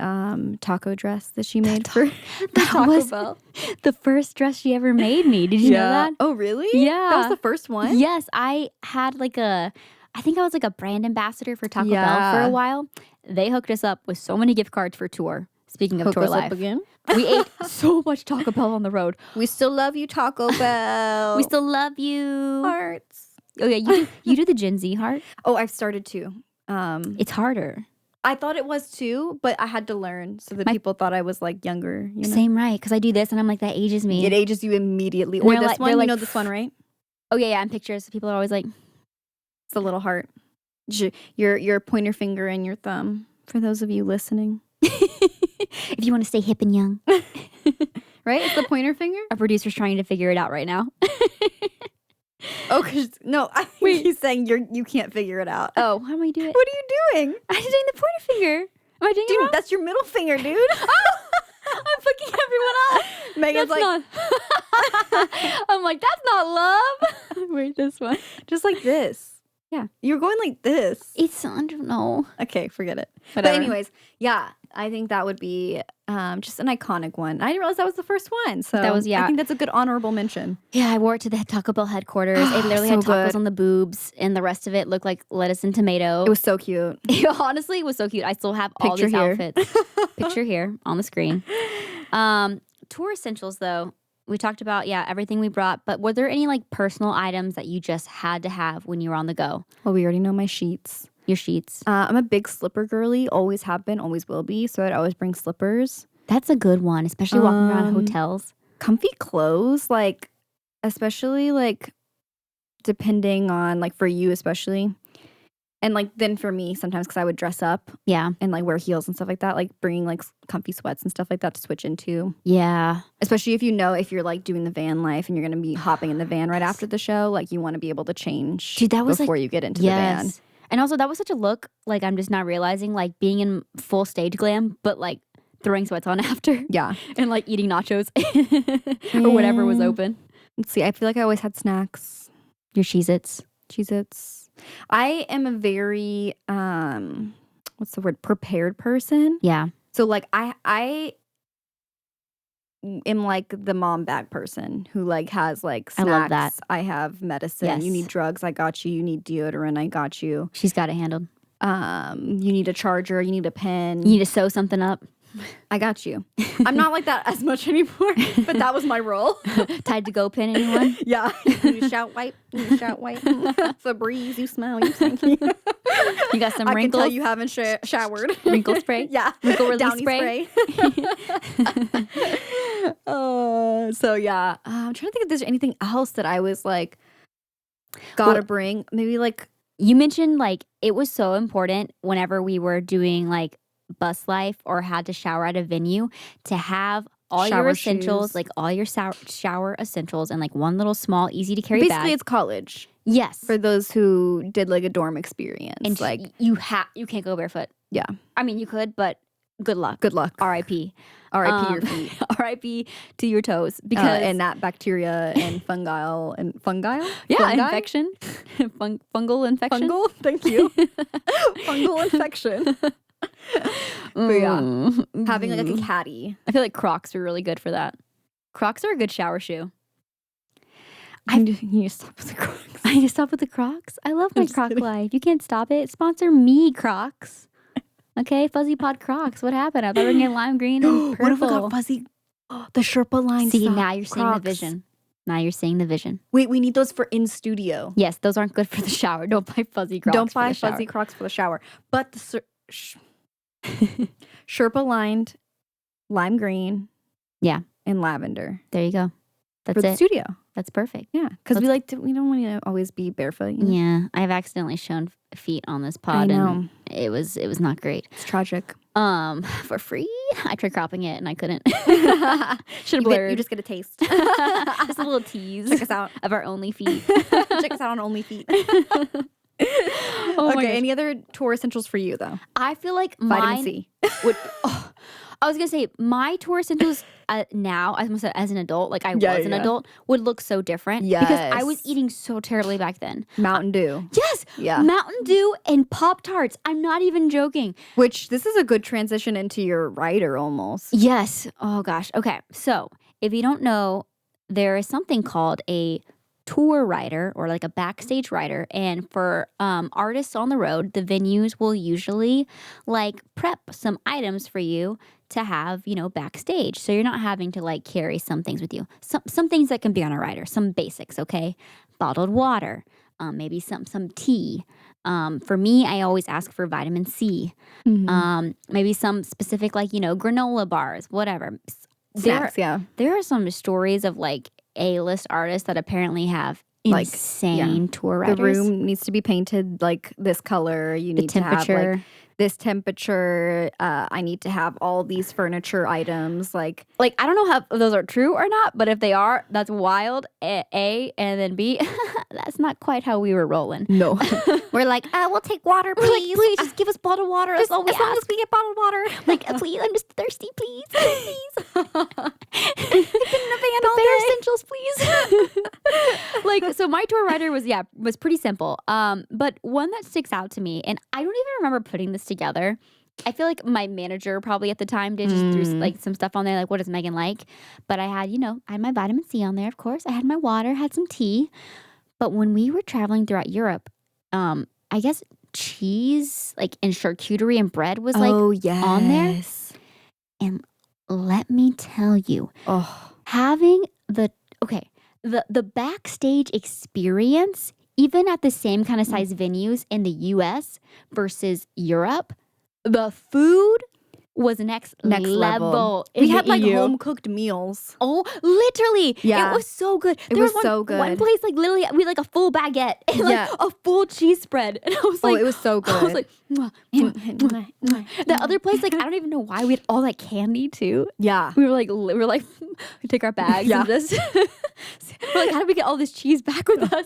taco dress that she made for Taco Bell. The first dress she ever made me. Did you know that? Oh, really? Yeah. That was the first one? Yes. I had I think I was like a brand ambassador for Taco Bell for a while. They hooked us up with so many gift cards for tour. Speaking of tour life. Again? We ate so much Taco Bell on the road. We still love you, Taco Bell. We still love you. Hearts. Oh, yeah. You do the Gen Z heart? Oh, I've started to. It's harder. I thought it was too, but I had to learn so that people thought I was like younger. You know? Same, right? Because I do this and I'm like, that ages me. It ages you immediately. Or this one, you know this one, right? Oh yeah, in pictures, people are always like, it's the little heart. Your pointer finger and your thumb. For those of you listening, if you want to stay hip and young, right? It's the pointer finger. Our producer's trying to figure it out right now. Oh, no, I think he's saying you can't figure it out. Oh, how am I doing? What are you doing? I'm doing the pointer finger. Am I doing it wrong? That's your middle finger, dude. I'm fucking everyone up. Megan's I'm like, that's not love. Wait, this one. Just like this. Yeah. You're going like this. I don't know. Okay, forget it. Whatever. But anyways, yeah, I think that would be just an iconic one. I didn't realize that was the first one. So that was, I think that's a good honorable mention. Yeah, I wore it to the Taco Bell headquarters. It literally had tacos on the boobs, and the rest of it looked like lettuce and tomato. It was so cute. Honestly, it was so cute. I still have all these outfits. Picture here on the screen. Tour essentials, though. we talked about, everything we brought, but were there any, like, personal items that you just had to have when you were on the go? Well, we already know my sheets. Your sheets. I'm a big slipper girly, always have been, always will be, so I'd always bring slippers. That's a good one, especially walking around hotels. Comfy clothes, like, especially, like, depending on, like, for you especially. And, like, then for me, sometimes because I would dress up. Yeah. And, like, wear heels and stuff like that. Like, bringing, like, comfy sweats and stuff like that to switch into. Yeah. Especially if if you're, like, doing the van life and you're going to be hopping in the van right after the show. Like, you want to be able to change before you get into the van. And also, that was such a look, like, I'm just not realizing, like, being in full stage glam, but, like, throwing sweats on after. Yeah. And, like, eating nachos or whatever was open. Let's see. I feel like I always had snacks. Your Cheez-Its. Cheez-Its. I am a very, what's the word? Prepared person. Yeah. So, like, I am, like, the mom bag person who, like, has, like, snacks. I love that. I have medicine. Yes. You need drugs. I got you. You need deodorant. I got you. She's got it handled. You need a charger. You need a pen. You need to sew something up. I got you. I'm not like that as much anymore, but that was my role. Tied to go pin, anyone? Yeah. You need a shout wipe. You need a shout wipe. Febreze, you smell. You stinky. You got some wrinkles? I can tell you haven't showered. Wrinkle spray? Yeah. Wrinkle release Downy spray? So, yeah. I'm trying to think if there's anything else that I was like, gotta bring. Maybe like. You mentioned like it was so important whenever we were doing like bus life or had to shower at a venue to have all your essentials, shoes. Like all your shower essentials and like one little small, easy to carry bag. Basically, it's college. Yes. For those who did like a dorm experience. And like you can't go barefoot. Yeah. I mean, you could, but good luck. Good luck. R.I.P. R.I.P. your feet. R.I.P. to your toes because and that bacteria and fungal. Yeah, fungi? infection. Fungal infection. Fungal. Thank you. Fungal infection. But yeah, having like a caddy. I feel like Crocs are really good for that. Crocs are a good shower shoe. You need to stop with the Crocs. I need to stop with the Crocs. I love my Croc life. You can't stop it. Sponsor me, Crocs. Okay, Fuzzy Pod Crocs. What happened? I thought we were getting lime green and purple. What if we got fuzzy? The Sherpa line. See, now you're seeing the vision. Now you're seeing the vision. Wait, we need those for in studio. Yes, those aren't good for the shower. Don't buy fuzzy Crocs. Don't buy fuzzy Crocs for the shower. But the Sherpa lined lime green. Yeah. And lavender. There you go. That's for the it. studio. That's perfect. Yeah. Because we don't want to always be barefoot. You know? Yeah. I've accidentally shown feet on this pod. I know. And it was not great. It's tragic. For free? I tried cropping it and I couldn't. Should have blurred. You just get a taste. Just a little tease. Check us out. Of our only feet. Check us out on Only Feet. Oh okay, any other tour essentials for you though? I feel like Vitamin C. Would, I was gonna say my tour essentials now, as an adult, like I was an adult, would look so different. Yes. Because I was eating so terribly back then. Mountain Dew. Yes. Yeah. Mountain Dew and Pop-Tarts. I'm not even joking. Which this is a good transition into your rider almost. Yes. Oh gosh. Okay. So if you don't know, there is something called a tour rider or like a backstage rider, and for artists on the road, the venues will usually like prep some items for you to have, backstage, so you're not having to like carry some things with you. Some things that can be on a rider, some basics. Okay, bottled water, maybe some tea. For me, I always ask for vitamin C. Maybe some specific like granola bars, whatever. Snacks, there are some stories of like A-list artists that apparently have insane tour riders. The room needs to be painted like this color. You need to have like this temperature. I need to have all these furniture items. Like I don't know if those are true or not, but if they are, that's wild. A, and then B, that's not quite how we were rolling. No. We're like, we'll take water, please. Please, just give us bottled water. As long as we get bottled water. Like, please, I'm just thirsty, please. Please. I've been in a van all day. Essentials, please. So my tour rider was pretty simple. But one that sticks out to me, and I don't even remember putting this together. I feel like my manager probably at the time did just threw like some stuff on there, like what does Megan like? But I had, I had my vitamin C on there, of course. I had my water, had some tea. But when we were traveling throughout Europe, I guess cheese, like and charcuterie and bread was like on there. And let me tell you, having the okay, the backstage experience, even at the same kind of size venues in the US versus Europe, the food was next level in We the had like EU. home cooked meals. Oh, literally. Yeah. It was so good. It There was was so one good. place, like, literally, we had, like, a full baguette and, like, Yeah. a full cheese spread. And I was Oh, like, it was so I was good. like, mwah, mwah, mwah. The other place, like, I don't even know why we had all that candy, too. Yeah. We were like, we take our bags Yeah. and just, we're like, how did we get all this cheese back with us?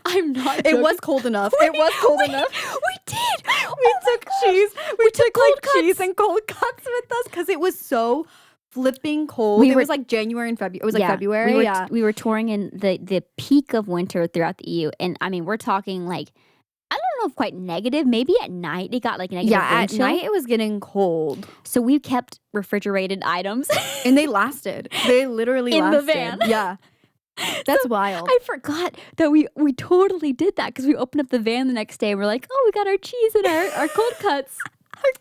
I'm not joking. It was cold enough. It was cold enough. We did. We took cheese. We took cold like cheese cuts. and cold cuts with us because it was so flipping cold. We It were- was like January and February. It was like February. We were touring in the peak of winter throughout the EU, and I mean, we're talking like, I don't know if quite negative. Maybe at night it got like negative. Yeah, wind at chill. night it was getting cold. So we kept refrigerated items. And they lasted. They literally In the lasted. van. Yeah. That's wild. I forgot that we totally did that because we opened up the van the next day and we're like, oh, we got our cheese and our cold cuts.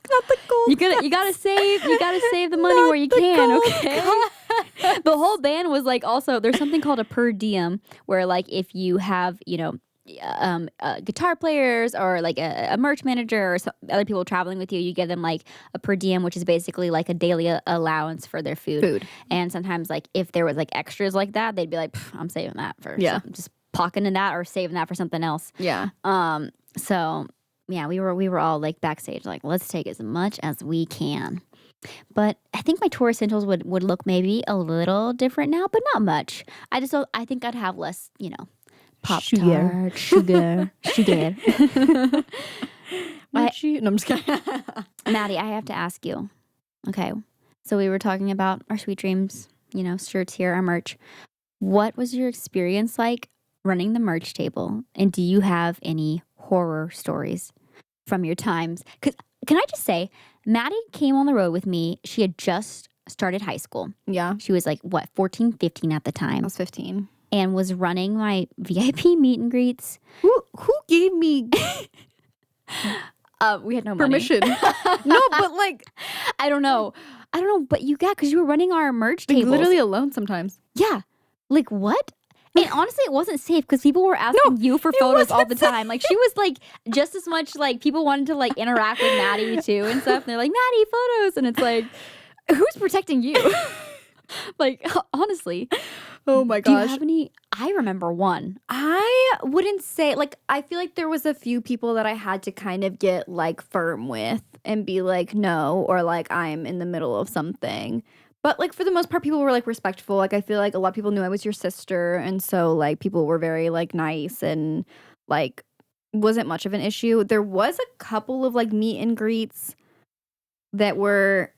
Not the cold. You gotta save the money where you can, okay? The whole band was like, also there's something called a per diem where like if you have guitar players or like a merch manager or other people traveling with you, you give them like a per diem, which is basically like a daily allowance for their food. And sometimes like if there was like extras like that, they'd be like, I'm saving that for just pocketing that or saving that for something else. Yeah. So yeah, we were all like backstage, like let's take as much as we can. But I think my tour essentials would look maybe a little different now, but not much. I think I'd have less, Pop-Tart, sugar. No, I'm just kidding. Maddie, I have to ask you. Okay, so we were talking about our Sweet Dreams, shirts here, our merch. What was your experience like running the merch table? And do you have any horror stories from your times? Because can I just say, Maddie came on the road with me. She had just started high school. Yeah. She was like, 14, 15 at the time. I was 15. And was running my VIP meet and greets. Who gave me We had no money. permission? No, but like I don't know, but because you were running our merch like tables. literally alone sometimes. Yeah. Like what? And honestly, it wasn't safe because people were asking you for photos all the time. Like she was like just as much like people wanted to like interact with Maddie too and stuff. And they're like, Maddie, photos. And it's like, who's protecting you? Like, honestly. Oh my Do you gosh. have any? I remember one. I wouldn't say, like, I feel like there was a few people that I had to kind of get, like, firm with and be like, no, or, like, I'm in the middle of something. But, like, for the most part, people were, like, respectful. Like, I feel like a lot of people knew I was your sister. And so, like, people were very, like, nice and, like, wasn't much of an issue. There was a couple of, like, meet and greets that were...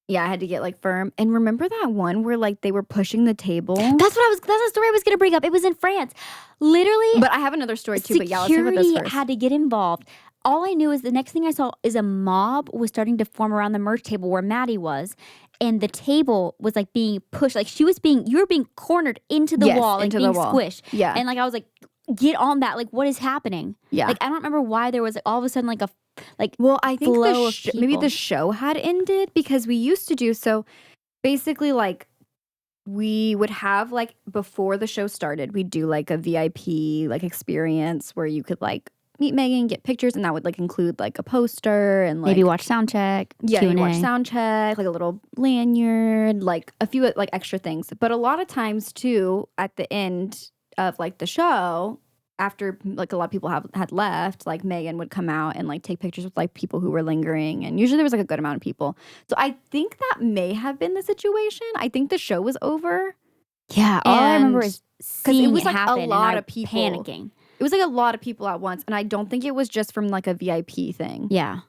Yeah, I had to get like firm. And remember that one where like they were pushing the table? That's the story I was going to bring up. It was in France. Literally. But I have another story too, but yeah, let's talk about this Security first. had to get involved. All I knew is the next thing I saw is a mob was starting to form around the merch table where Maddie was. And the table was like being pushed. Like you were being cornered into the wall, like into being the wall. squished. Yeah. And like I was like, get on that. Like what is happening? Yeah. Like I don't remember why there was like all of a sudden like Well, I think flow of maybe people. the show had ended because we used to do so. Basically, like we would have like before the show started, we'd do like a VIP like experience where you could like meet Megan, get pictures, and that would like include like a poster and like maybe watch sound check. yeah, Q&A. you watch sound check, like a little lanyard, like a few like extra things. But a lot of times too, at the end of like the show, after like a lot of people had left, like Megan would come out and like take pictures with like people who were lingering, and usually there was like a good amount of people. So I think that may have been the situation. I think the show was over. Yeah, all I remember is seeing it was like happen a lot and of people panicking. It was like a lot of people at once, and I don't think it was just from like a VIP thing. Yeah.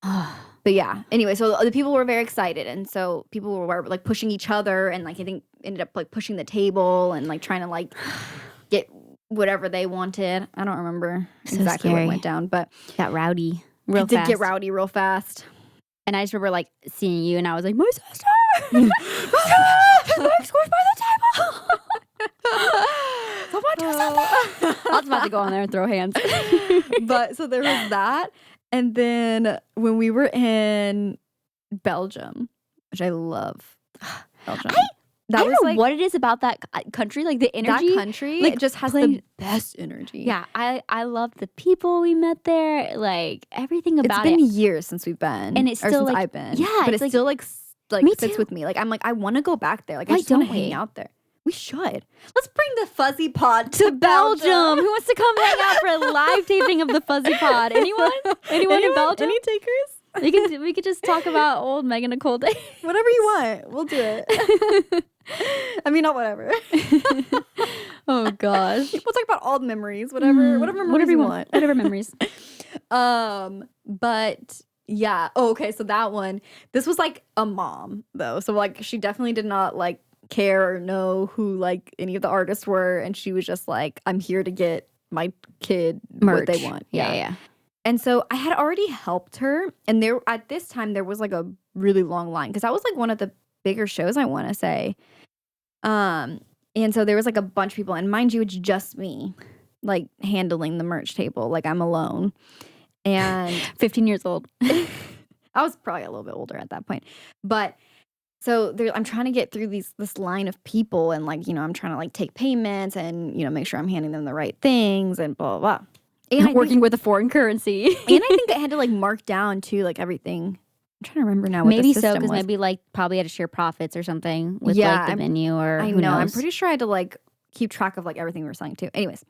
But yeah, anyway, so the people were very excited, and so people were like pushing each other, and like I think ended up like pushing the table and like trying to like get whatever they wanted. I don't remember So exactly scary. what went down, but Got rowdy real it did fast. get rowdy real fast. And I just remember like seeing you, and I was like, my sister! Like, squished by the table! Someone do something! I was about to go on there and throw hands. But so there was that, and then when we were in Belgium, which I love, Belgium. I don't was know like what it is about that country, like the that energy. country. like, It just has playing- the best energy. Yeah, I love the people we met there. Like everything It's about been it. years since we've been, And it's or still, since like- I've been. yeah, but it's it like- still like Me fits too. with me. Like I'm like I want to go back there. Like I Why just want to don't we? hang out there. We should. Let's bring the Fuzzy Pod To Belgium. Who wants to come hang out for a live taping of the Fuzzy Pod? Anyone? Anyone in Belgium? Any takers? We could just talk about old Megan Nicole Day. Whatever you want, we'll do it. I mean, not whatever. Oh gosh. We'll talk about all the memories, whatever memories you want. Whatever memories. But yeah. Oh, okay. So that one, this was like a mom though. So like she definitely did not like care or know who like any of the artists were, and she was just like, I'm here to get my kid Merch. what they want. Yeah. And so I had already helped her, and there at this time there was like a really long line because that was like one of the bigger shows, I want to say. And so there was like a bunch of people, and mind you, it's just me, like handling the merch table, like I'm alone. And 15 years old. I was probably a little bit older at that point, but so I'm trying to get through this line of people, and like I'm trying to like take payments and make sure I'm handing them the right things and blah blah blah. And Working with a foreign currency. And I think I had to like mark down too, like everything. I'm trying to remember now what Maybe the so, system because was. maybe like probably had to share profits or something with Yeah, like the venue or I who know. knows. I'm pretty sure I had to like keep track of like everything we were selling too. Anyways,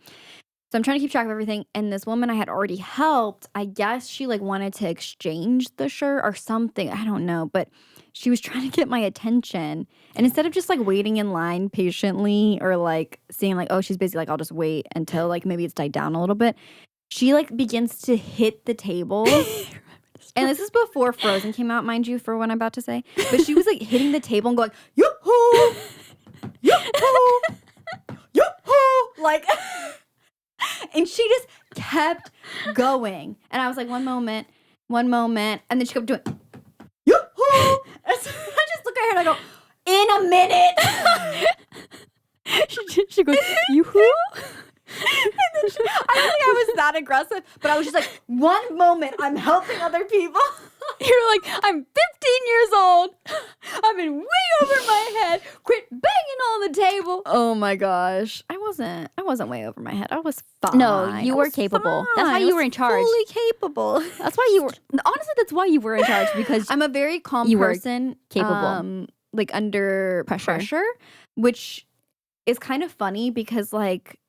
so I'm trying to keep track of everything. And this woman I had already helped, I guess she like wanted to exchange the shirt or something. I don't know, but she was trying to get my attention. And instead of just like waiting in line patiently or like seeing like, oh, she's busy, like I'll just wait until like maybe it's died down a little bit. She like begins to hit the table. And this is before Frozen came out, mind you, for what I'm about to say. But she was like hitting the table and going, yoo-hoo! Yoo-hoo! Yoo-hoo! Like, and she just kept going. And I was like, one moment. And then she kept doing, yoo-hoo! And so I just look at her and I go, in a minute! she goes, yoo-hoo? I don't think I was that aggressive, but I was just like, one moment, I'm helping other people. You're like, I'm 15 years old. I've been way over my head. Quit banging on the table. Oh my gosh. I wasn't way over my head. I was fine. No, you I were was capable. fine. That's why I you was were in charge. Fully capable. That's why you were, honestly, that's why you were in charge, because I'm a very calm you were person. capable. Like under pressure, which is kind of funny because like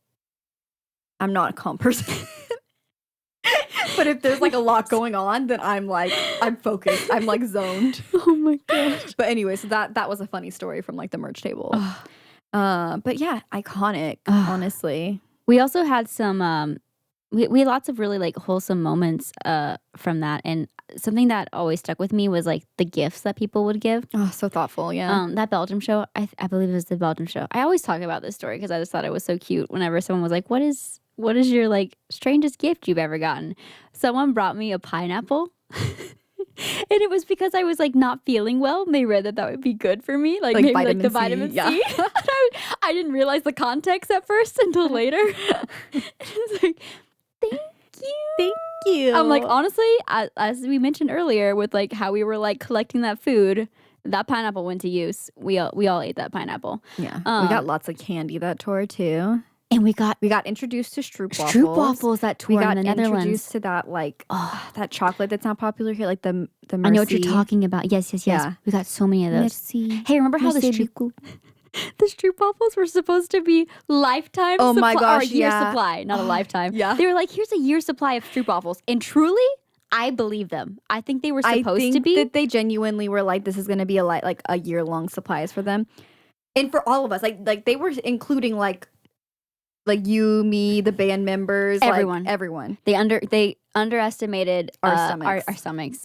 I'm not a calm person. But if there's like a lot going on, then I'm focused. I'm like zoned. Oh my gosh. But anyway, so that was a funny story from like the merch table. But yeah, iconic, honestly. We also had some, we had lots of really like wholesome moments from that. And something that always stuck with me was like the gifts that people would give. Oh, so thoughtful, yeah. That Belgium show, I believe it was the Belgium show. I always talk about this story because I just thought it was so cute whenever someone was like, what is your like strangest gift you've ever gotten? Someone brought me a pineapple. And it was because I was like not feeling well. And they read that would be good for me, like maybe like the vitamin C. Yeah. I didn't realize the context at first until later. It's like, thank you. I'm like, honestly, as we mentioned earlier, with like how we were like collecting that food, that pineapple went to use. We all ate that pineapple. Yeah, we got lots of candy that tour too. And we got introduced to stroopwafels. Stroopwafels that tour in the Netherlands. Introduced to that like that chocolate that's not popular here, like the Merci. I know what you're talking about. Yes. Yeah. We got so many of those. Merci. Hey, remember how the stroopwafels were supposed to be lifetime? Oh my gosh, or a year yeah. supply, not a lifetime. Yeah. They were like, here's a year supply of stroopwafels, and truly, I believe them. I think they were supposed to be. That they genuinely were like, this is going to be like a year-long supplies for them, and for all of us. Like they were including like you, me, the band members, everyone. Like, everyone. They underestimated our stomachs.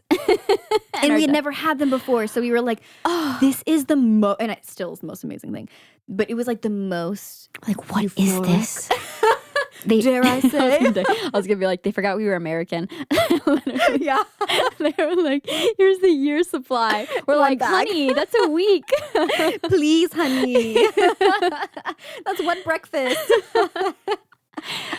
And we had never had them before, so we were like, oh, this is the most, and it still is the most amazing thing. But it was like the most, like, what is this? Dare I say? I was gonna be like, they forgot we were American. Yeah. They were like, here's the year supply. We're One like, bag. honey, that's a week. Please, honey. That's one breakfast.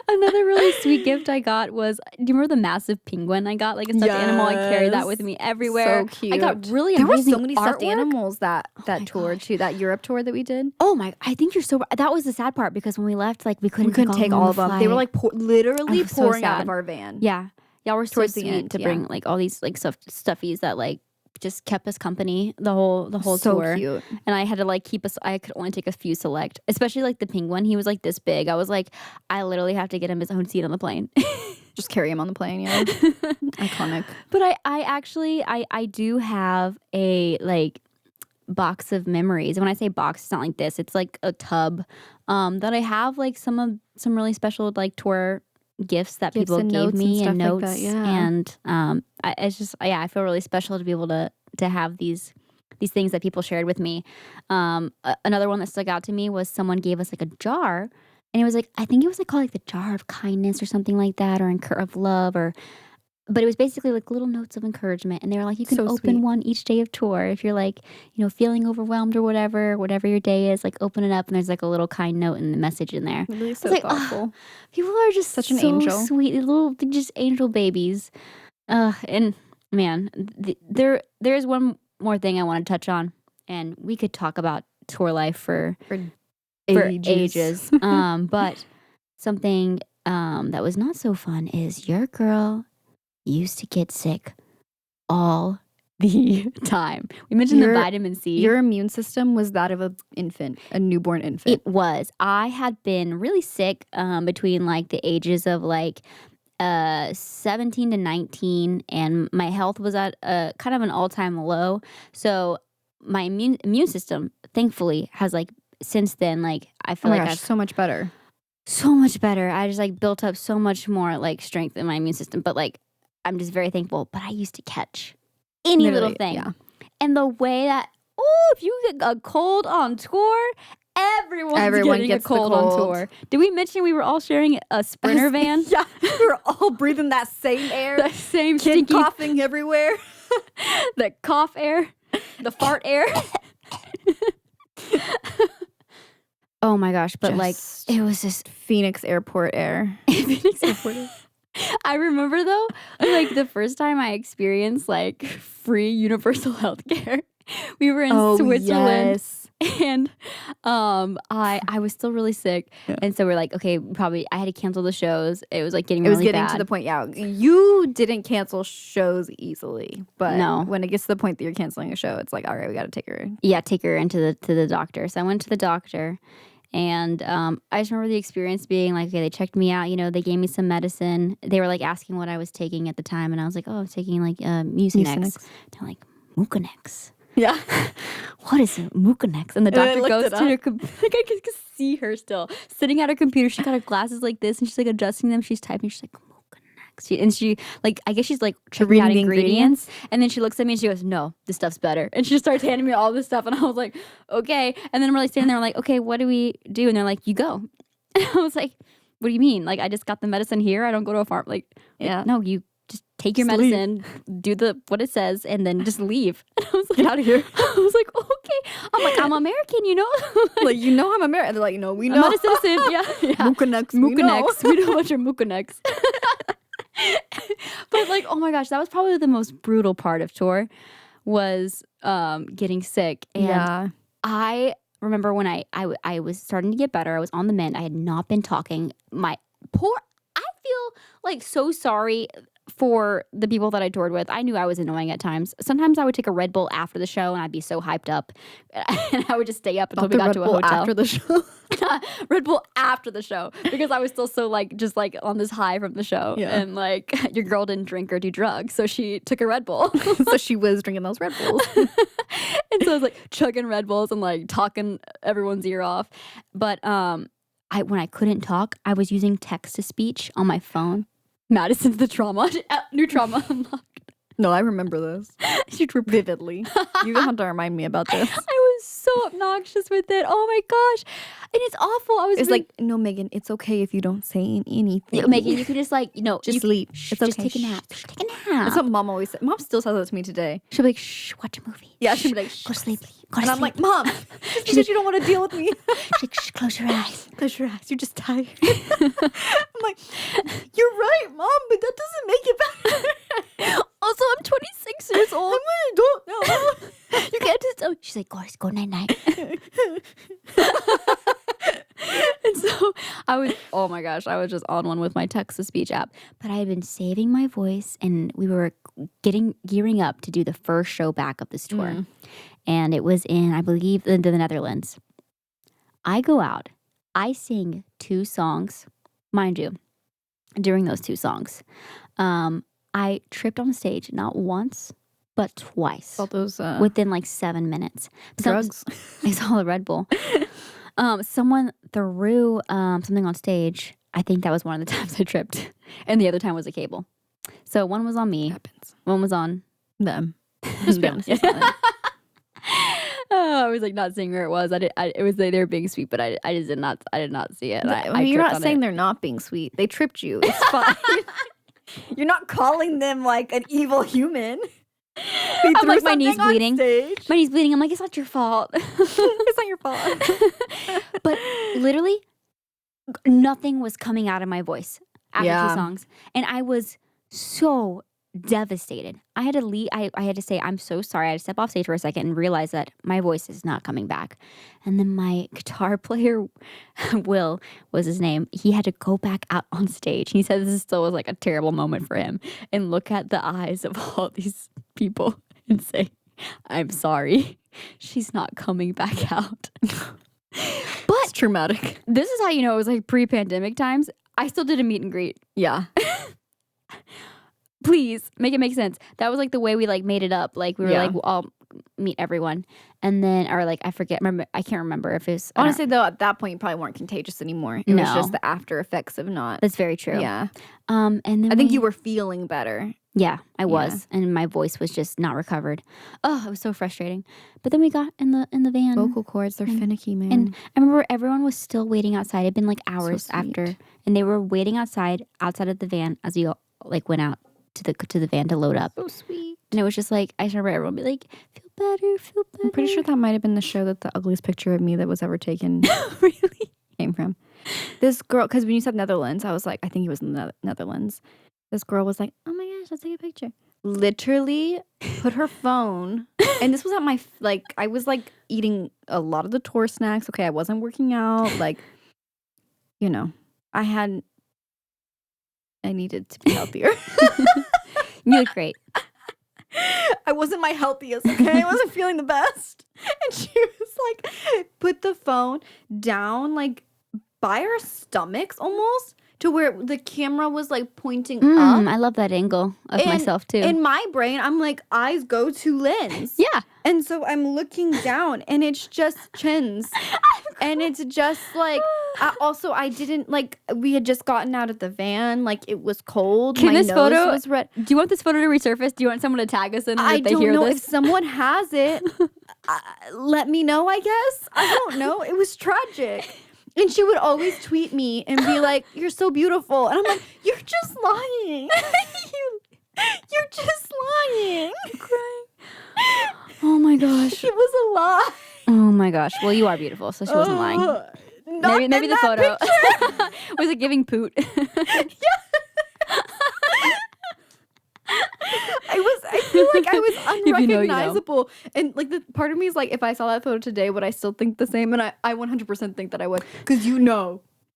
Another really sweet gift I got was, do you remember the massive penguin I got? Like a stuffed animal. I carried that with me everywhere. So cute. I got really There were amazing so many stuffed artwork. animals that tour gosh. too. That Europe tour that we did. Oh my! I think you're so. That was the sad part because when we left, like we couldn't take all of them. They were like literally was so pouring out sad. of our van. Yeah, y'all were so Towards the sweet end, to yeah. bring like all these like stuffies that like just kept us company the whole So tour. cute. And I had to like keep us. I could only take a few select, especially like the penguin. He was like this big. I was like, I literally have to get him his own seat on the plane. Just carry him on the plane. Yeah, iconic. But I actually I do have a like box of memories. And when I say box, it's not like this. It's like a tub that I have like some really special like tour gifts that people and gave notes and me stuff and like notes. that, yeah. And it's just I feel really special to be able to have these things that people shared with me. Another one that stuck out to me was someone gave us like a jar, and it was like I think it was like called like the jar of kindness or something like that, or of love, or. But it was basically like little notes of encouragement, and they were like, you can So open sweet. one each day of tour if you're like, feeling overwhelmed or whatever your day is. Like, open it up, and there's like a little kind note and the message in there. Really so like, thoughtful. People are just Such an so angel. sweet, they're just angel babies. And man, there's one more thing I want to touch on, and we could talk about tour life for ages. But something that was not so fun is your girl used to get sick all the time. We mentioned the vitamin C. Your immune system was that of a newborn infant. It was. I had been really sick between like the ages of like 17 to 19, and my health was at kind of an all-time low. So my immune system, thankfully, has like since then, like I feel like I've so much better. So much better. I just like built up so much more like strength in my immune system. But like I'm just very thankful. But I used to catch any little thing. Yeah. And the way that, if you get a cold on tour, everyone's getting a cold on tour. Did we mention we were all sharing a Sprinter van? Yeah. We were all breathing that same air. The same Kid stinky, coughing everywhere. the cough air, the fart air. Oh my gosh. But like, it was just Phoenix Airport air. Phoenix Airport air. I remember though, like the first time I experienced like free universal health care, we were in Switzerland. Yes. And I was still really sick. Yeah. And so we're like, okay, probably I had to cancel the shows. It was like getting really bad. It was getting to the point, yeah. You didn't cancel shows easily. But no. When it gets to the point that you're canceling a show, it's like, all right, we got to take her. Yeah, take her into the doctor. So I went to the doctor. And I just remember the experience being like, okay, they checked me out. They gave me some medicine. They were like asking what I was taking at the time. And I was like, I was taking like Mucinex. They're like, Mucinex. Yeah. What is it? Mucinex? And the doctor goes to her computer. Like I can see her still sitting at her computer. She got her glasses like this and she's like adjusting them. She's typing. She's like, She like, I guess she's like checking out ingredients. And then she looks at me and she goes, no, this stuff's better. And she just starts handing me all this stuff. And I was like, okay. And then we're like standing there like, okay, what do we do? And they're like, you go. And I was like, what do you mean? Like, I just got the medicine here. I don't go to a farm. Like, yeah. No, you just take your medicine, do what it says, and then just leave. And I was like, get out of here. I was like, okay. I'm like, I'm American, like, I'm American. They're like, no, we know. I'm not a citizen. Yeah. Mucinex. We know a bunch of Mucinex. But like, oh my gosh, that was probably the most brutal part of tour was getting sick. And yeah. I remember when I was starting to get better. I was on the mend. I had not been talking. I feel like so sorry for the people that I toured with. I knew I was annoying at times. Sometimes I would take a Red Bull after the show and I'd be so hyped up. And I would just stay up until we got to a hotel. After the show? Red Bull after the show because I was still so like just like on this high from the show. Yeah. And like your girl didn't drink or do drugs, so she took a Red Bull. So she was drinking those Red Bulls. And so I was like chugging Red Bulls and like talking everyone's ear off. But when I couldn't talk, I was using text to speech on my phone. Madison's the trauma. New trauma unlocked. No, I remember this. Vividly. You have to remind me about this. I was so obnoxious with it. Oh my gosh. it's awful. It's like, no, Megan, it's okay if you don't say anything. Megan, you can just like, just sleep. It's It's okay. okay. Just take a nap. Take a nap. That's what Mom always said. Mom still says that to me today. She'll be like, shh, watch a movie. Yeah, she'll be like, go to sleep. Go to and sleep. I'm like, Mom, just because you don't want to deal with me. She's like, shh, close your eyes. Close your eyes. You're just tired. I'm like, you're right, Mom, but that doesn't make it better. Also, I'm 26 years old. I'm an adult now. You can't just tell. She's like, go night night. And so I was, oh my gosh, I was just on one with my text to speech app. But I had been saving my voice, and we were gearing up to do the first show back of this tour. And it was in, I believe, the Netherlands. I go out, I sing 2 songs, mind you, during those 2 songs. I tripped on stage not once, but twice. All those within like 7 minutes. drugs. I saw the Red Bull. Someone threw something on stage. I think that was one of the times I tripped. And the other time was a cable. So one was on me. Happens. One was on them. Just be honest. I was like not seeing where it was. It was like they were being sweet, but I did not see it. You're not saying they're not being sweet. They tripped you. It's fine. You're not calling them like an evil human. I'm like, my knee's bleeding. My knee's bleeding. I'm like, it's not your fault. It's not your fault. But literally, nothing was coming out of my voice after 2 songs. And I was so devastated. I had to leave. I had to say, I'm so sorry. I had to step off stage for a second and realize that my voice is not coming back. And then my guitar player, Will was his name, he had to go back out on stage. He said this still was like a terrible moment for him and look at the eyes of all these people and say, I'm sorry. She's not coming back out. But it's traumatic. This is how you know it was like pre-pandemic times. I still did a meet and greet. Yeah. Please make it make sense. That was like the way we like made it up. Like we were like, we'll all meet everyone, and then or like I can't remember if it's honestly though at that point you probably weren't contagious anymore. It was just the after effects of not. That's very true. Yeah. And then I think you were feeling better. Yeah, I was, and my voice was just not recovered. Oh, it was so frustrating. But then we got in the van. Vocal cords, they're finicky, man. And I remember everyone was still waiting outside. It'd been like hours after, and they were waiting outside of the van as we all, like went out to the van to load up. So sweet. And it was just like I just remember everyone be like, "Feel better, feel better." I'm pretty sure that might have been the show that the ugliest picture of me that was ever taken really came from. This girl, because when you said Netherlands, I was like, I think it was in the Netherlands. This girl was like, "Oh my gosh, let's take a picture." Literally put her phone, and this was at my I was like eating a lot of the tour snacks. Okay, I wasn't working out. Like, you know, I needed to be healthier. You look great. I wasn't my healthiest, okay? I wasn't feeling the best. And she was like, put the phone down, like, by her stomachs almost, to where the camera was, like, pointing up. I love that angle of myself, too. In my brain, I'm like, eyes go to lens. Yeah. And so I'm looking down, and it's just chins. And it's just, like, I didn't, like, we had just gotten out of the van. Like, it was cold. Can my this nose photo was red. Do you want this photo to resurface? Do you want someone to tag us in I if they don't hear know this? if someone has it. Let me know, I guess. I don't know. It was tragic. And she would always tweet me and be like, "You're so beautiful." And I'm like, "You're just lying. You're just lying." I'm crying. Oh my gosh. It was a lie. Oh my gosh. Well, you are beautiful, so she wasn't lying. Maybe the photo was it giving poot. I feel like I was you know, you know. unrecognizable. And like the part of me is like, if I saw that photo today, would I still think the same? And I 100% think that I would. Because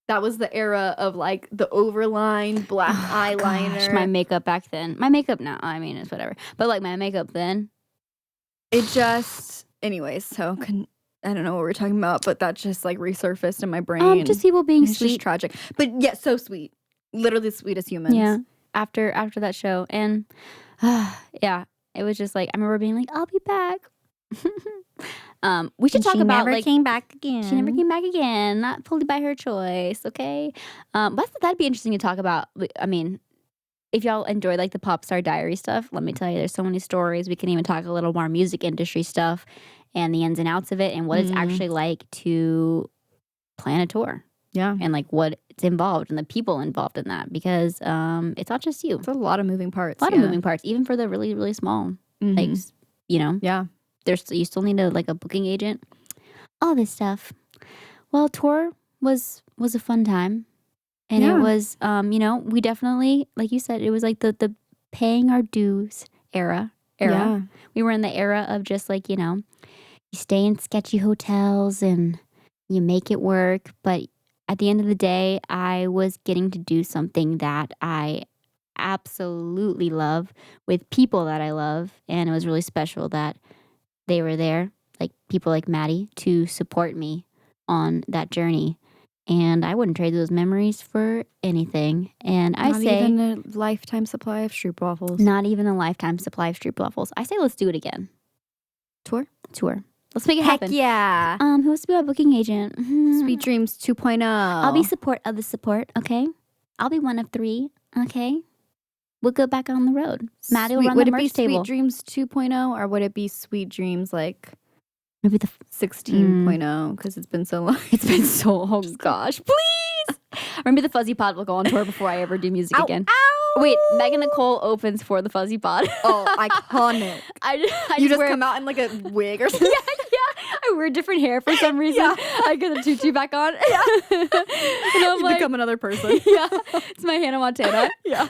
that was the era of like the overline, black eyeliner. Gosh, my makeup back then. My makeup now, I mean, it's whatever. But like my makeup then. It just, anyways, so I don't know what we're talking about, but that just like resurfaced in my brain. Just people being it's sweet. Just tragic. But yeah, so sweet. Literally the sweetest humans. Yeah. After that show. And yeah, it was just like, I remember being like, I'll be back. We should talk about never like came back again. She never came back again, not fully by her choice, okay? But that'd be interesting to talk about. I mean, if y'all enjoy like the pop star diary stuff, let me tell you, there's so many stories. We can even talk a little more music industry stuff and the ins and outs of it and what it's actually like to plan a tour Yeah. and like what's involved and the people involved in that, because it's not just you. It's a lot of moving parts. A lot of moving parts, even for the really, really small. Like, you know, Yeah. you still need a booking agent, all this stuff. Well, tour was a fun time. And it was, you know, we definitely, like you said, it was like the paying our dues era. Yeah. We were in the era of just like, you know, you stay in sketchy hotels and you make it work. But at the end of the day, I was getting to do something that I absolutely love with people that I love. And it was really special that they were there, like people like Madi, to support me on that journey. And I wouldn't trade those memories for anything. And I Not say, even a lifetime supply of stroopwafels. not even a lifetime supply of stroopwafels. I say, let's do it again. Tour. Let's make it Heck happen. yeah. Who wants to be our booking agent? Sweet Dreams 2.0. I'll be support of the support. Okay, I'll be one of 3. Okay, we'll go back on the road. Maddie will run the merch table. Would it be Sweet Dreams 2.0 or would it be Sweet Dreams like Maybe the 16.0 because it's been so long? It's been so oh gosh, please. Or maybe the Fuzzy Pod will go on tour before I ever do music again. Ow. Wait, Megan Nicole opens for the Fuzzy Pod. Oh, iconic. I You just wear, come out in like a wig or something. yeah. I wear different hair for some reason. Yeah. I get the tutu back on. Yeah. And I'm You like, become another person. yeah, it's my Hannah Montana. Yeah.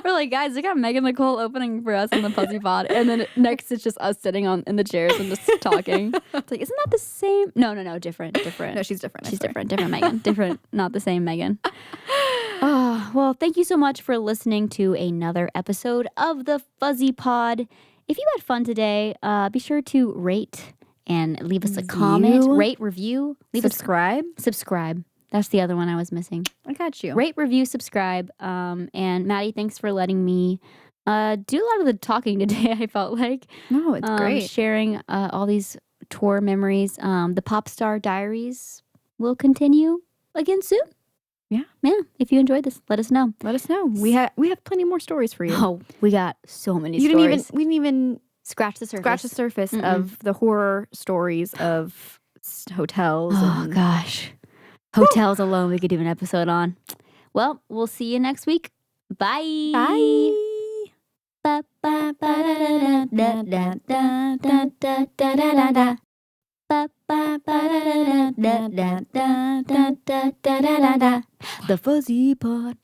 We're like, guys, we got Megan Nicole opening for us in the Fuzzy Pod. And then next it's just us sitting in the chairs and just talking. It's like, isn't that the same? No, different. No, she's different. She's different Megan. Different, not the same Megan. Oh, well, thank you so much for listening to another episode of the Fuzzy Pod. If you had fun today, be sure to rate and leave us a comment. Rate, review. Subscribe. That's the other one I was missing. I got you. Rate, review, subscribe. And Maddie, thanks for letting me do a lot of the talking today, I felt like. No, it's great. Sharing all these tour memories. The Pop Star Diaries will continue again soon. Yeah. If you enjoyed this, let us know. Let us know. We have plenty more stories for you. Oh, we got so many We stories. didn't even Scratch the surface. of the horror stories of hotels. Oh, and gosh. Hotels alone we could do an episode on. Well, we'll see you next week. Bye. Bye. Ba, ba, ba, da, da, da, da, da, da, da, da, da. Ba, ba, ba, da, da, da, da, da, da, da, da, da, da, da. The Fuzzy Pod.